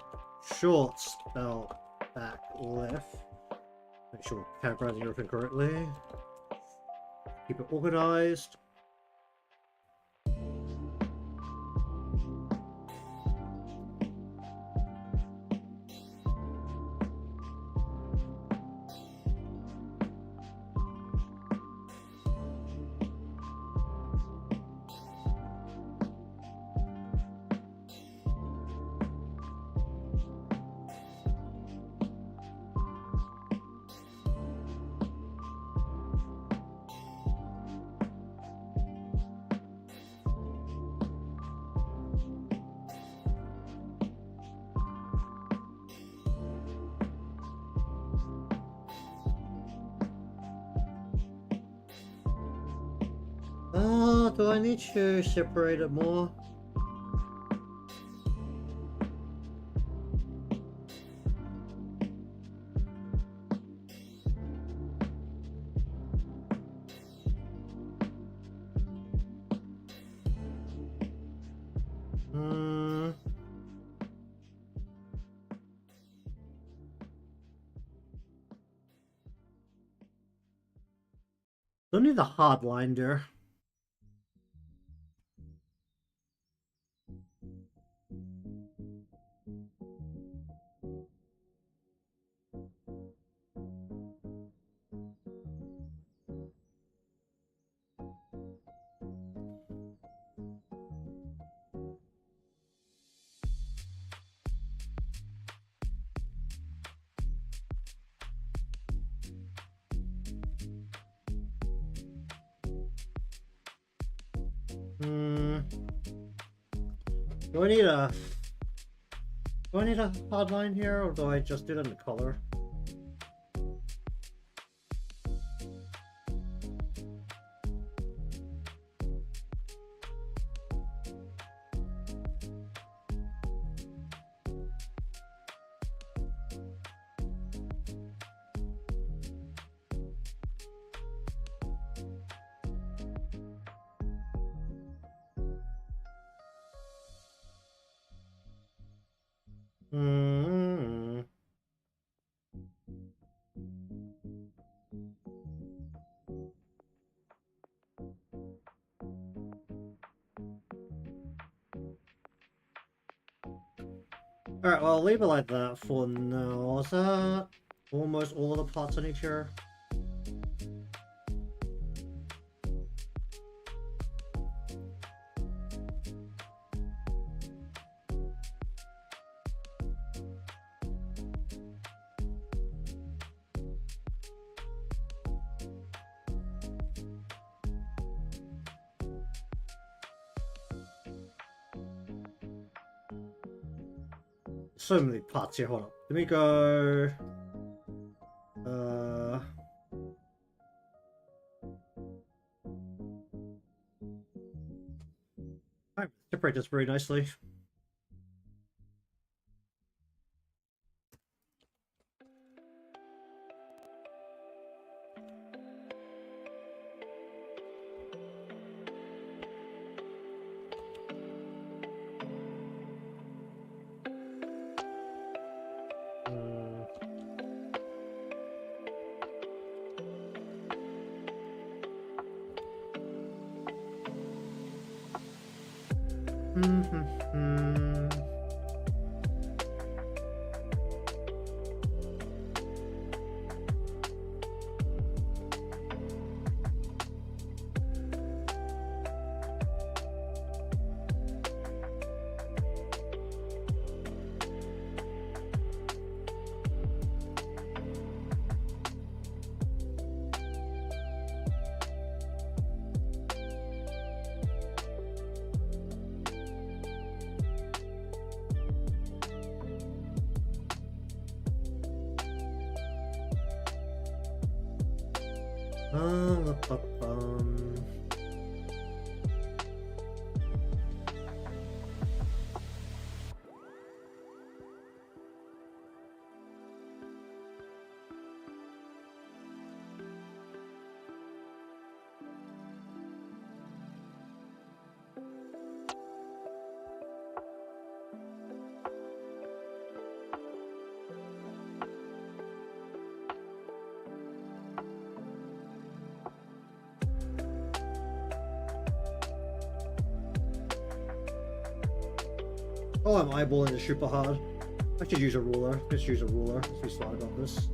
shorts belt back left. Make sure we're categorizing everything correctly. Keep it organized. Oh, do I need to separate it more? Don't need the hard line there. Do I need a hard line here, or do I just do it in the color? Alright, well, I'll leave it like that for now. Is that almost all of the parts I need here? So many parts here, hold on. Let me go... I separate this very nicely. Ba-bum. Oh, I'm eyeballing it super hard. I should use a ruler. Let's use a ruler. Let's be smart about this.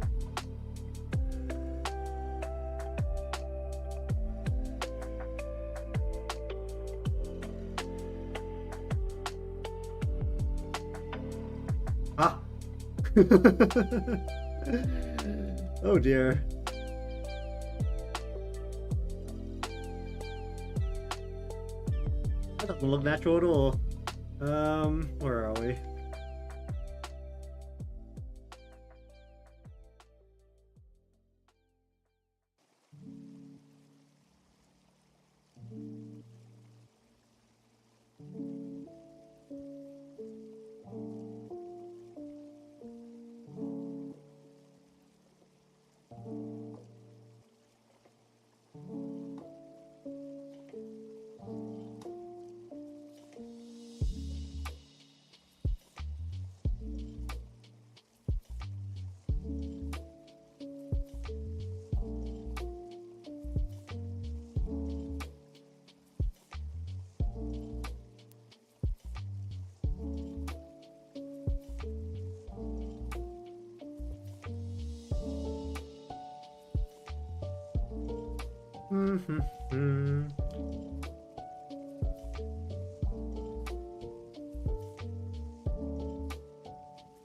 Ah! Oh dear. That doesn't look natural at all. Where are we?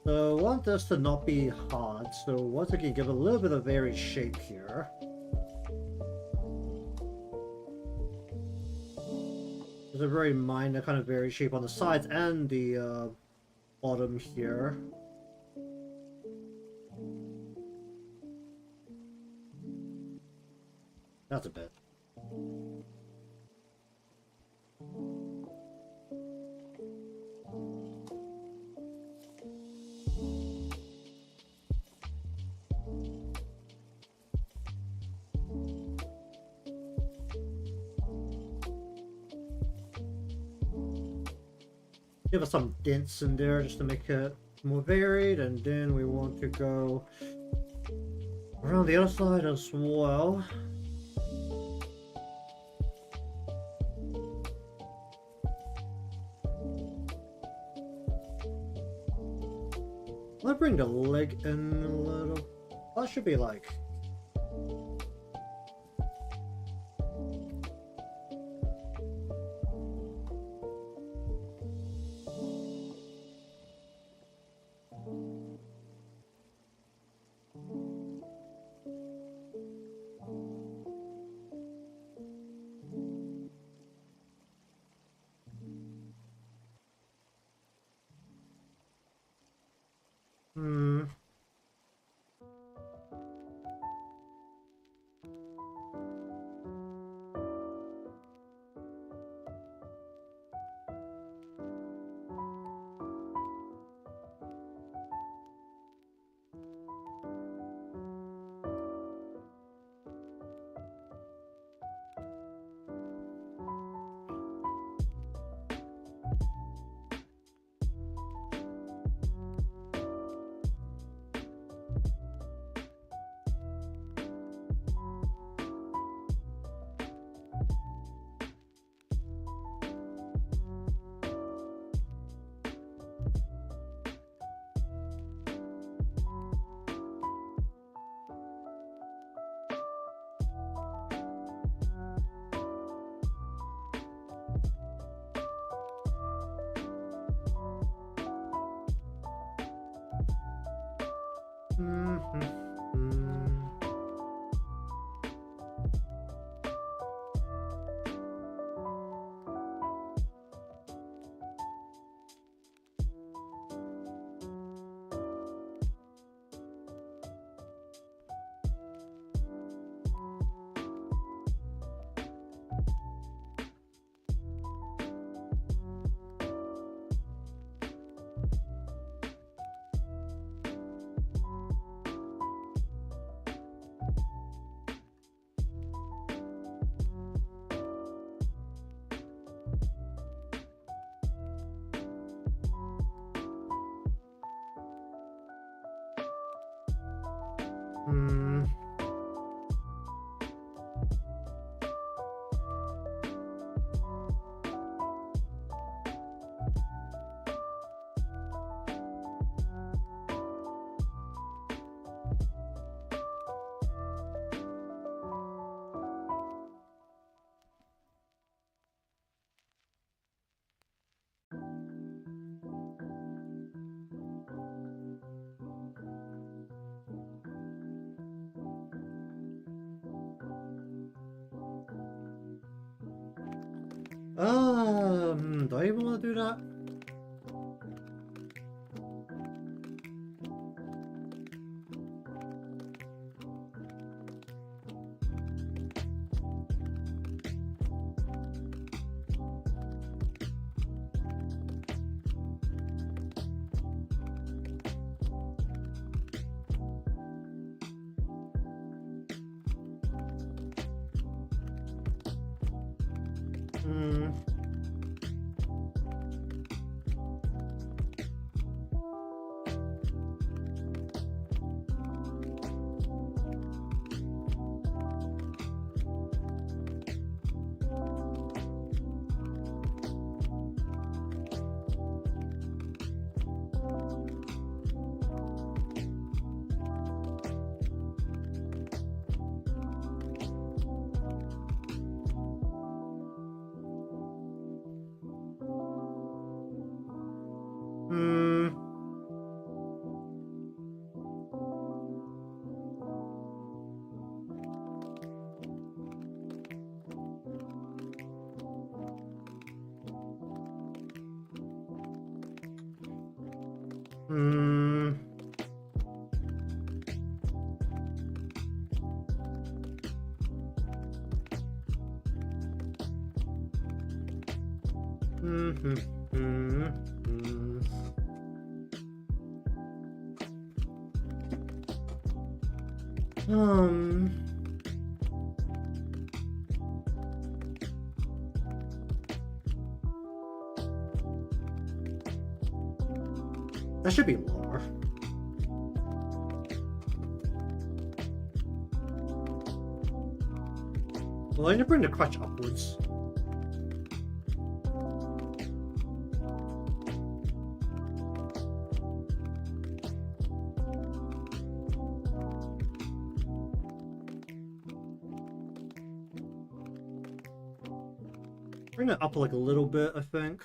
So I want this to not be hard, so once again give a little bit of varied shape here. There's a very minor kind of varied shape on the sides and the bottom here. That's a bit. Give us some dents in there just to make it more varied, and then we want to go around the other side as well. Let's bring the leg in a little. That should be like. Hmm. Do I even want to do that? Hmm. Hmm. Hmm. Hmm. Hmm. Hmm. Hmm. That should be lower. Well, I need to bring the crutch upwards. Bring it up like a little bit, I think.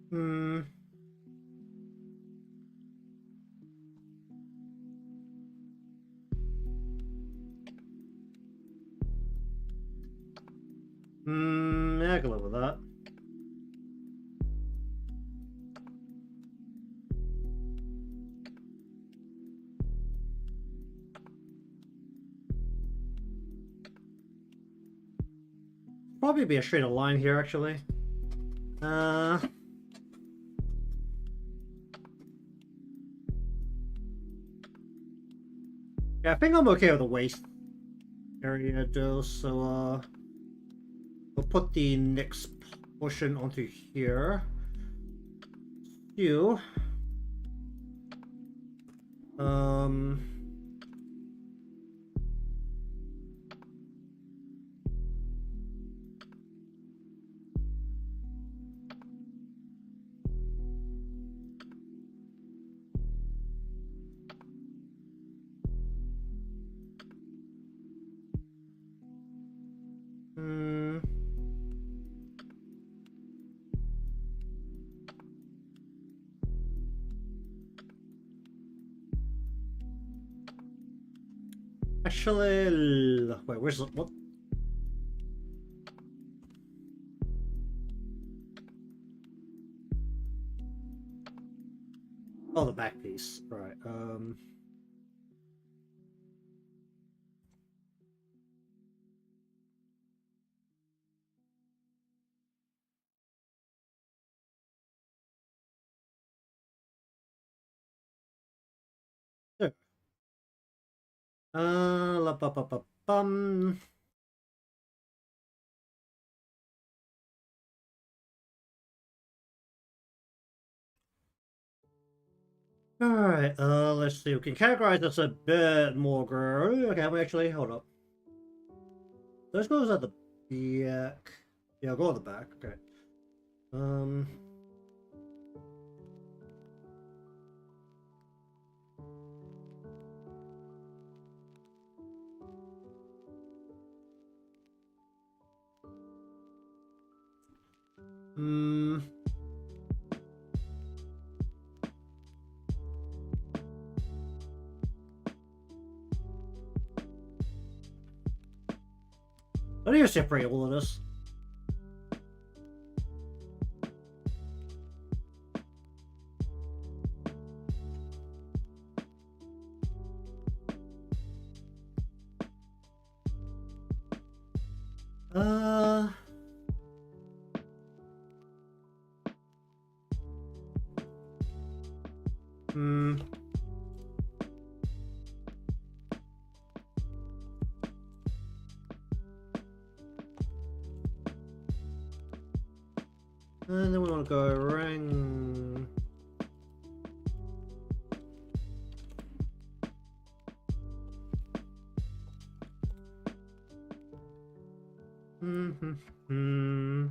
Hmm. Yeah, I can live with that. Probably be a straighter line here, actually. Yeah, I think I'm okay with the waist area, though. So, we'll put the next portion onto here. You. Um. Hmm. Actually, wait, where's the, what? Oh, the back piece. Right. La ba ba ba bum. Alright, let's see. We can categorize this a bit more, girl. Okay, we actually, hold up. Those goes at the back. Yeah, I'll go at the back. Okay. Um. Hmm. I need to separate all of this. Uh. Hmm. And then we want to go ring. Hmm. Hmm. Hmm.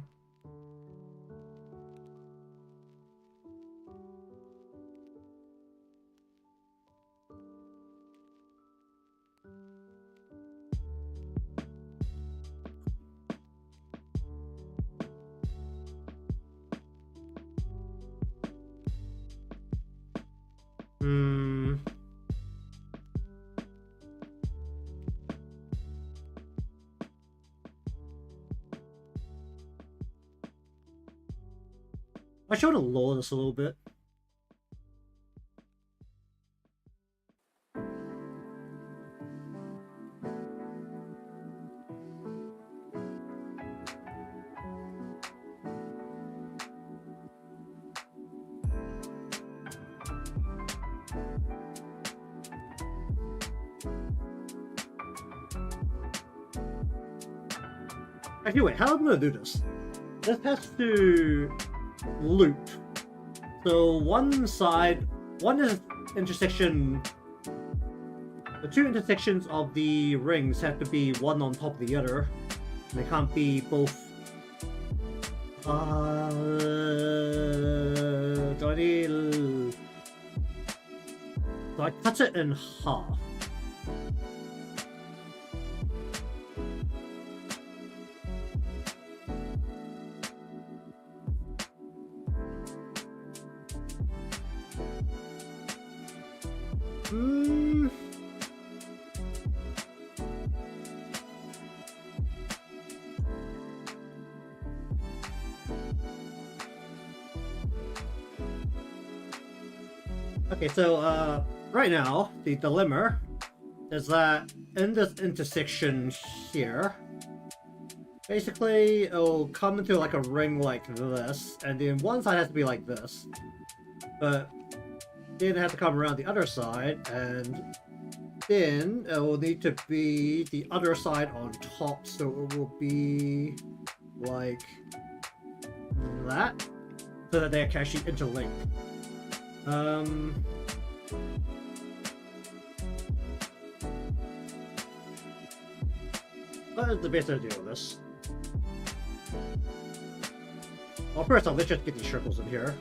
I should have lowered this a little bit. Actually, wait, how am I gonna do this? This has to loop. So one side, one is intersection. The two intersections of the rings have to be one on top of the other. They can't be both. Do I need? So I cut it in half. Hmm. Okay, so right now the dilemma is that in this intersection here, basically it'll come into like a ring like this, and then one side has to be like this, but then it has to come around the other side, and then it will need to be the other side on top, so it will be like that, so that they can actually interlink. What is the best way to deal with this? Well, first off, let's just get these circles in here.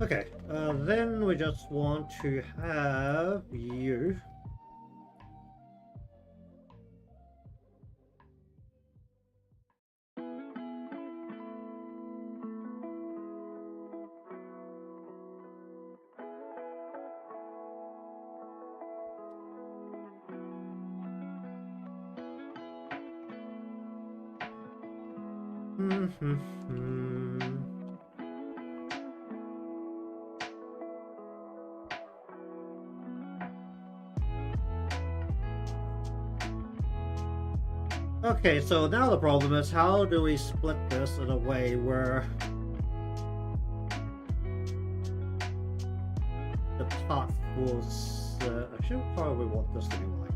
Okay, then we just want to have you. Okay, so now the problem is how do we split this in a way where the path was... actually, probably want this to be like...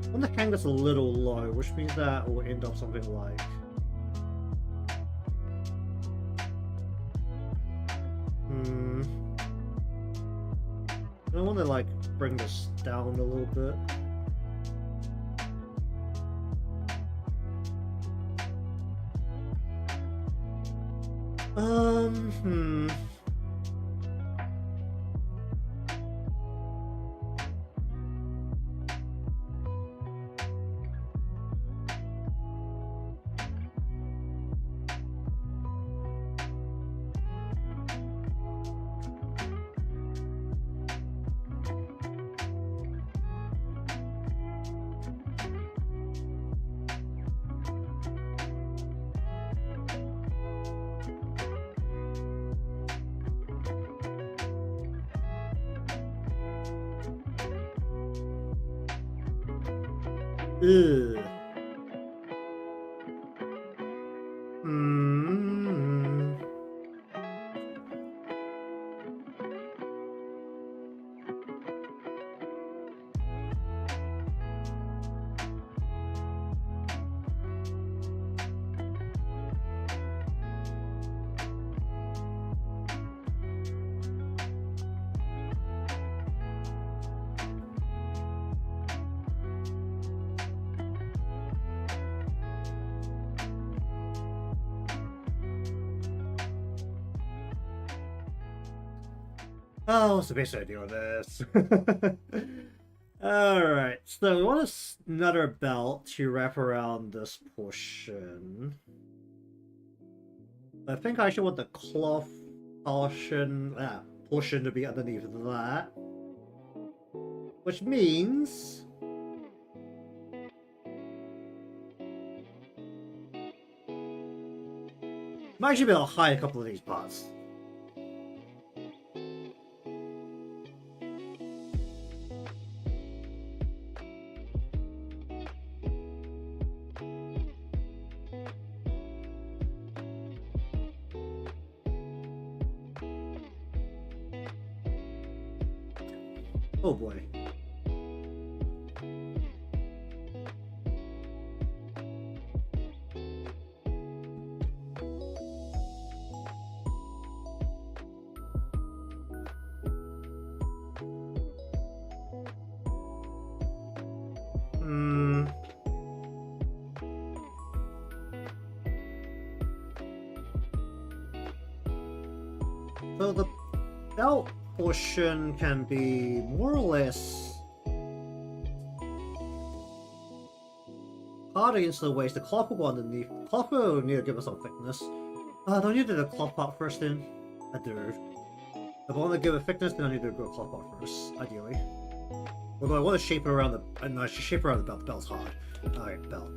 I want to hang this a little low, which means that will end up something like... I want to like bring this down a little bit. Ugh. Oh, what's the best idea of this? Alright, so we want another belt to wrap around this portion. I think I should want the cloth portion to be underneath that. Which means... might actually be able to hide a couple of these parts. Oh boy. So the belt portion can be more or less hard against the waist. The cloth will go underneath. The cloth will need to give us some thickness. Don't you do the cloth part first then? I do. If I want to give it thickness, then I need to go cloth part first, ideally. Although I want to shape it around the... no, I should shape it around the belt. The belt's hard. Alright, belt.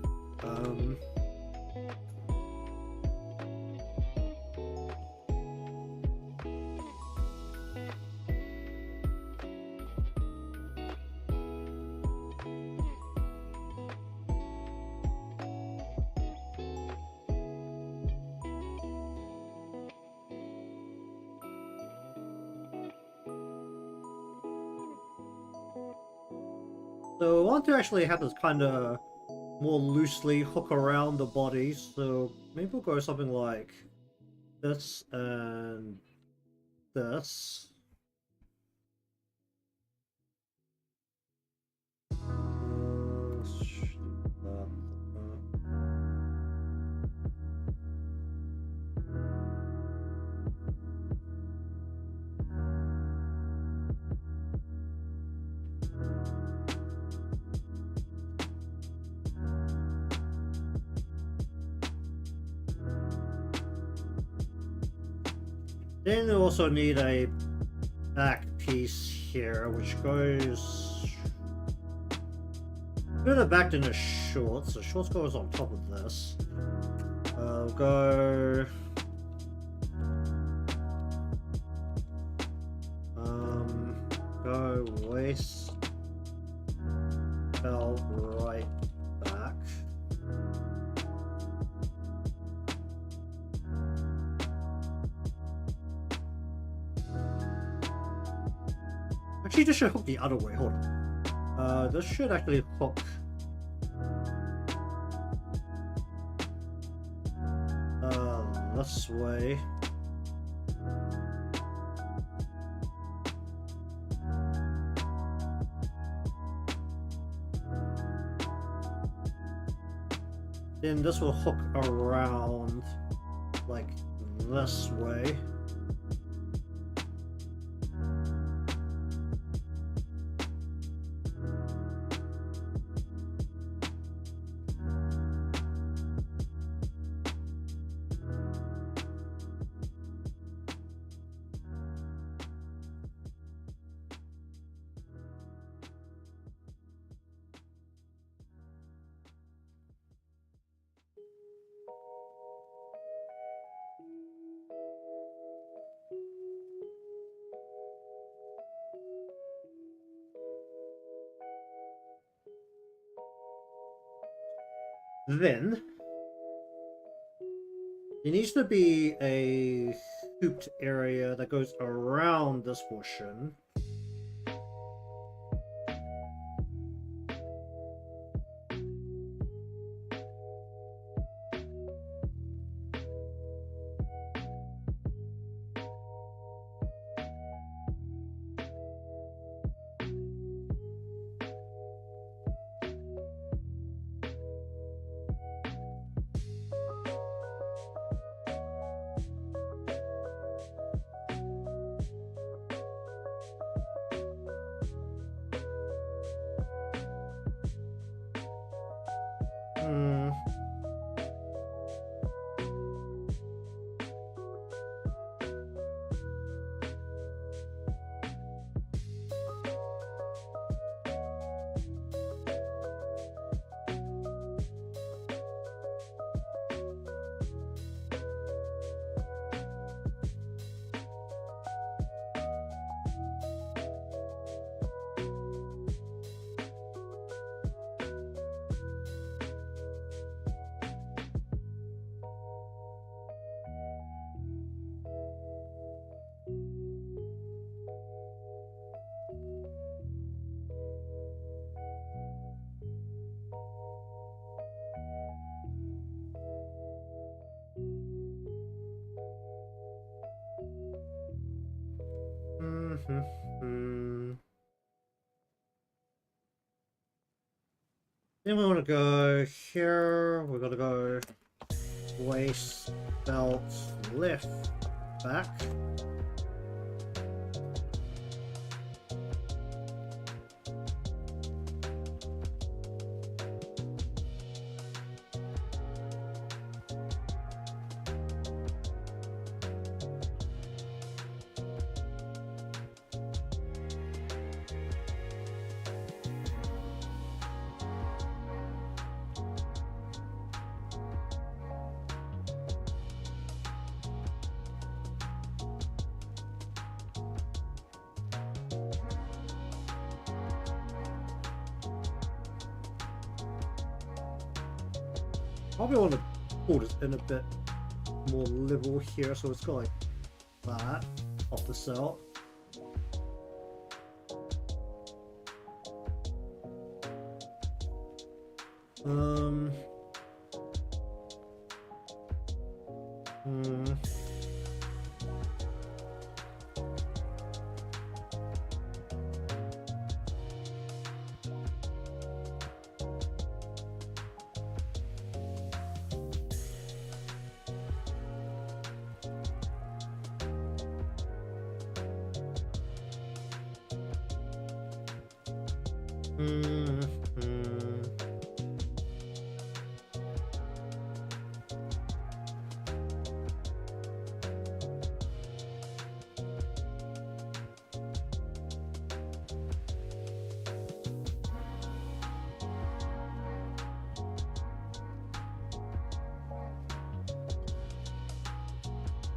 So I want to actually have this kind of more loosely hook around the body, so maybe we'll go something like this and this. Then we also need a back piece here, which goes further back than the shorts. The shorts goes on top of this. Go waist belt right back. Actually, this should hook the other way. Hold on. This should actually hook. This way. Then this will hook around like this way. Then there needs to be a hooped area that goes around this portion. Then we want to go here. We're gonna go waist, belt, lift, back. Probably want to pull this in a bit more liberal here, so it's got like that off the cell.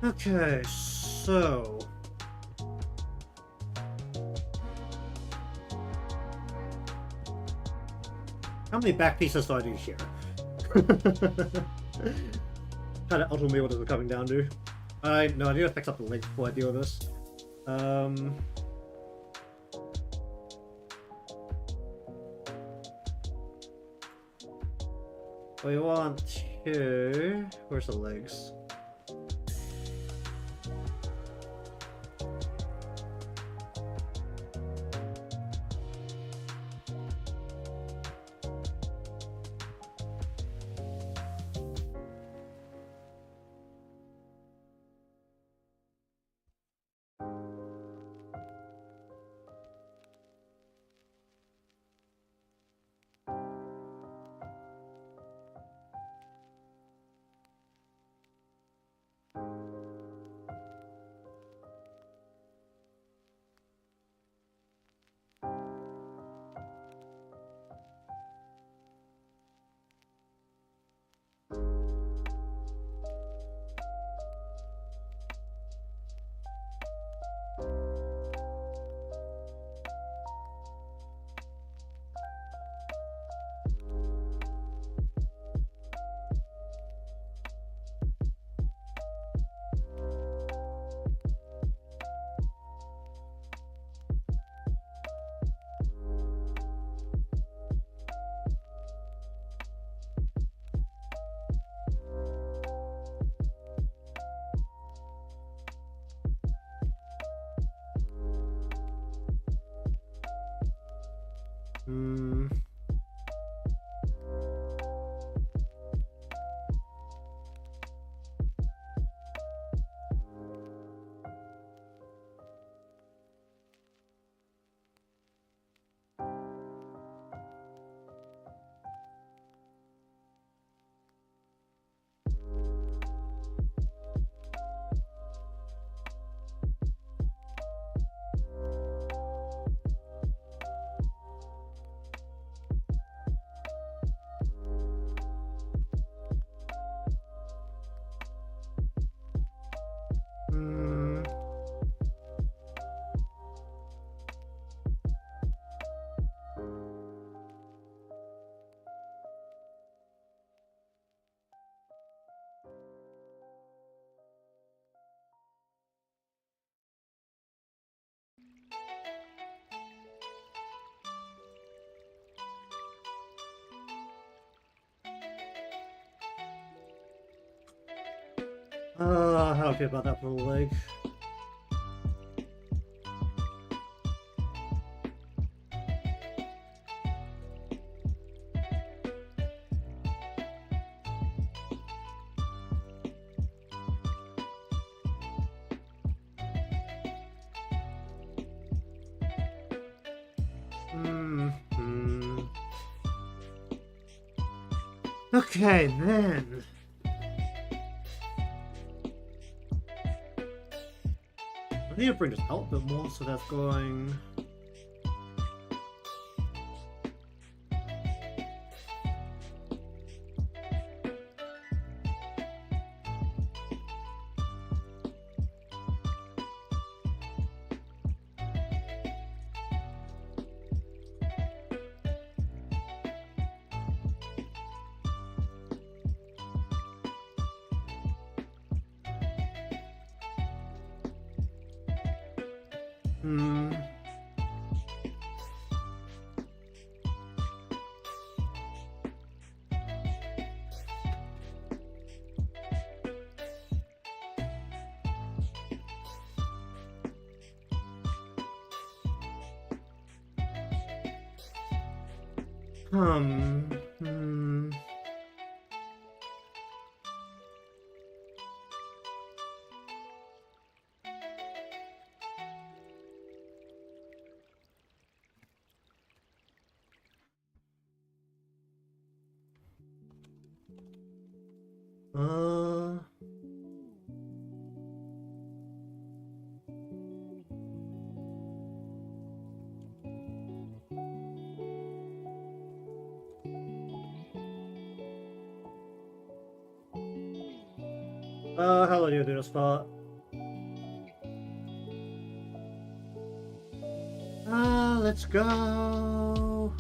Okay, so how many back pieces do I do here? Kind of ultimately what is it coming down to? No, I need to fix up the legs before I deal with this. We want to... Where's the legs? How do I feel about that for the leg? Okay, then. I need to bring this out a bit more, so that's going... Hmm. Hmm. Uh. Hello, you do spot. Let's go.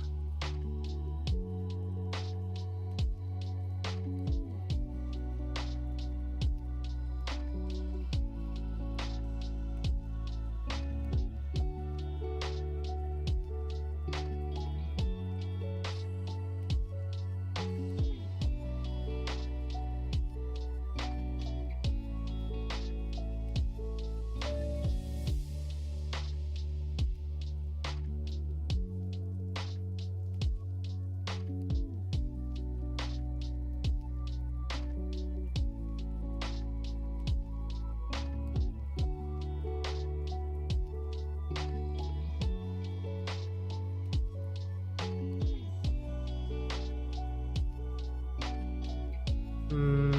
Hmm.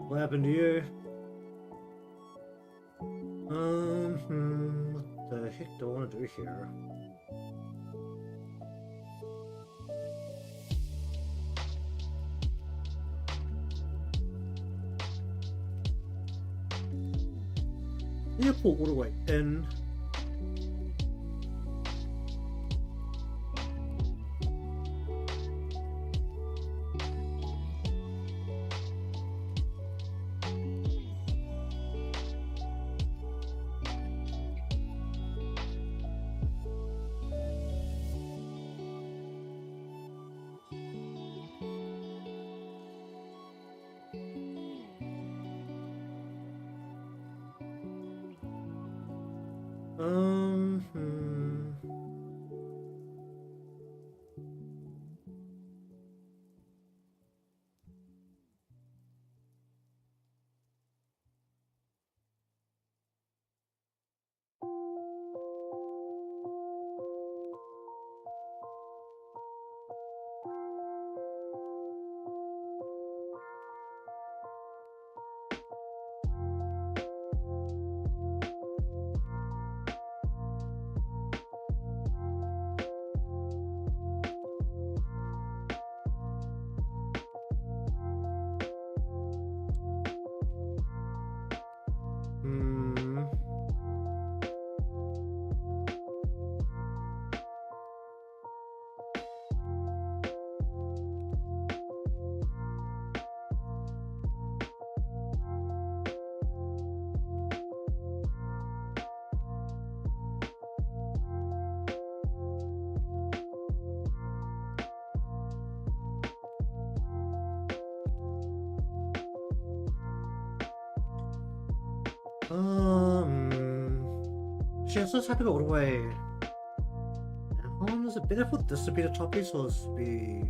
What happened to you? What the heck do I want to do here? Airport all the way in. Hmm. Hmm. Shit, so let's have to go all the way. Is it better for this to be the top piece or this to be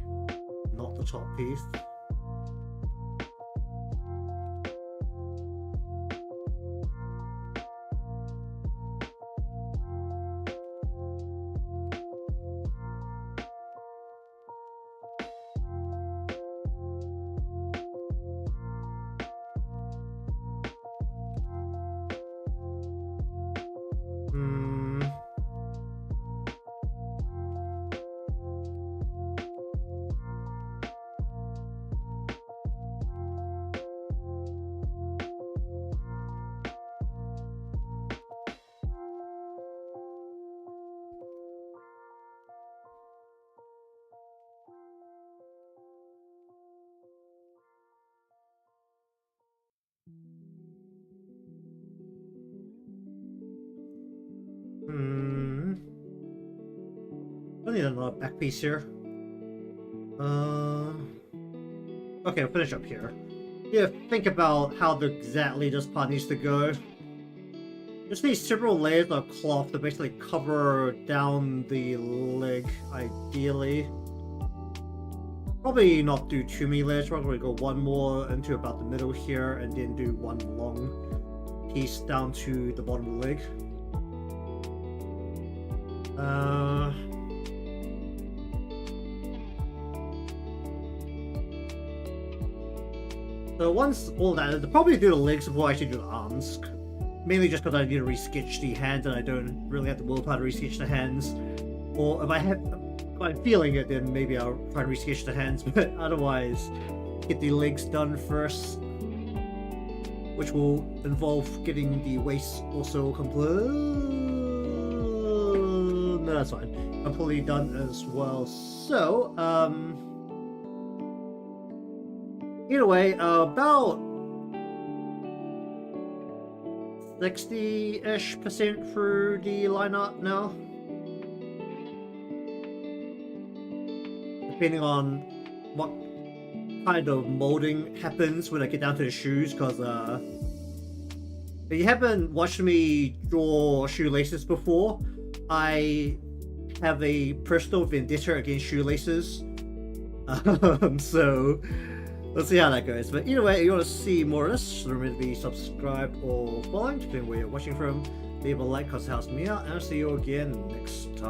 not the top piece? Hmm. need another back piece here. Okay, I'll finish up here. Yeah, think about how exactly this part needs to go. Just need several layers of cloth to basically cover down the leg, ideally. Probably not do too many layers, probably go one more into about the middle here, and then do one long piece down to the bottom of the leg. So once all that, I'll probably do the legs before I actually do the arms. Mainly just because I need to resketch the hands and I don't really have the willpower to resketch the hands. Or if I'm feeling it, then maybe I'll try and resketch the hands, but otherwise, get the legs done first. Which will involve getting the waist also complete. No, that's fine. Completely done as well. So, either way, about 60-ish% through the line art now. Depending on what kind of molding happens when I get down to the shoes, because if you haven't watched me draw shoelaces before, I have a personal vendetta against shoelaces. So let's see how that goes. But either way, if you want to see more of this, remember to be subscribed or following, depending where you're watching from. Leave a like because it helps me out, and I'll see you again next time.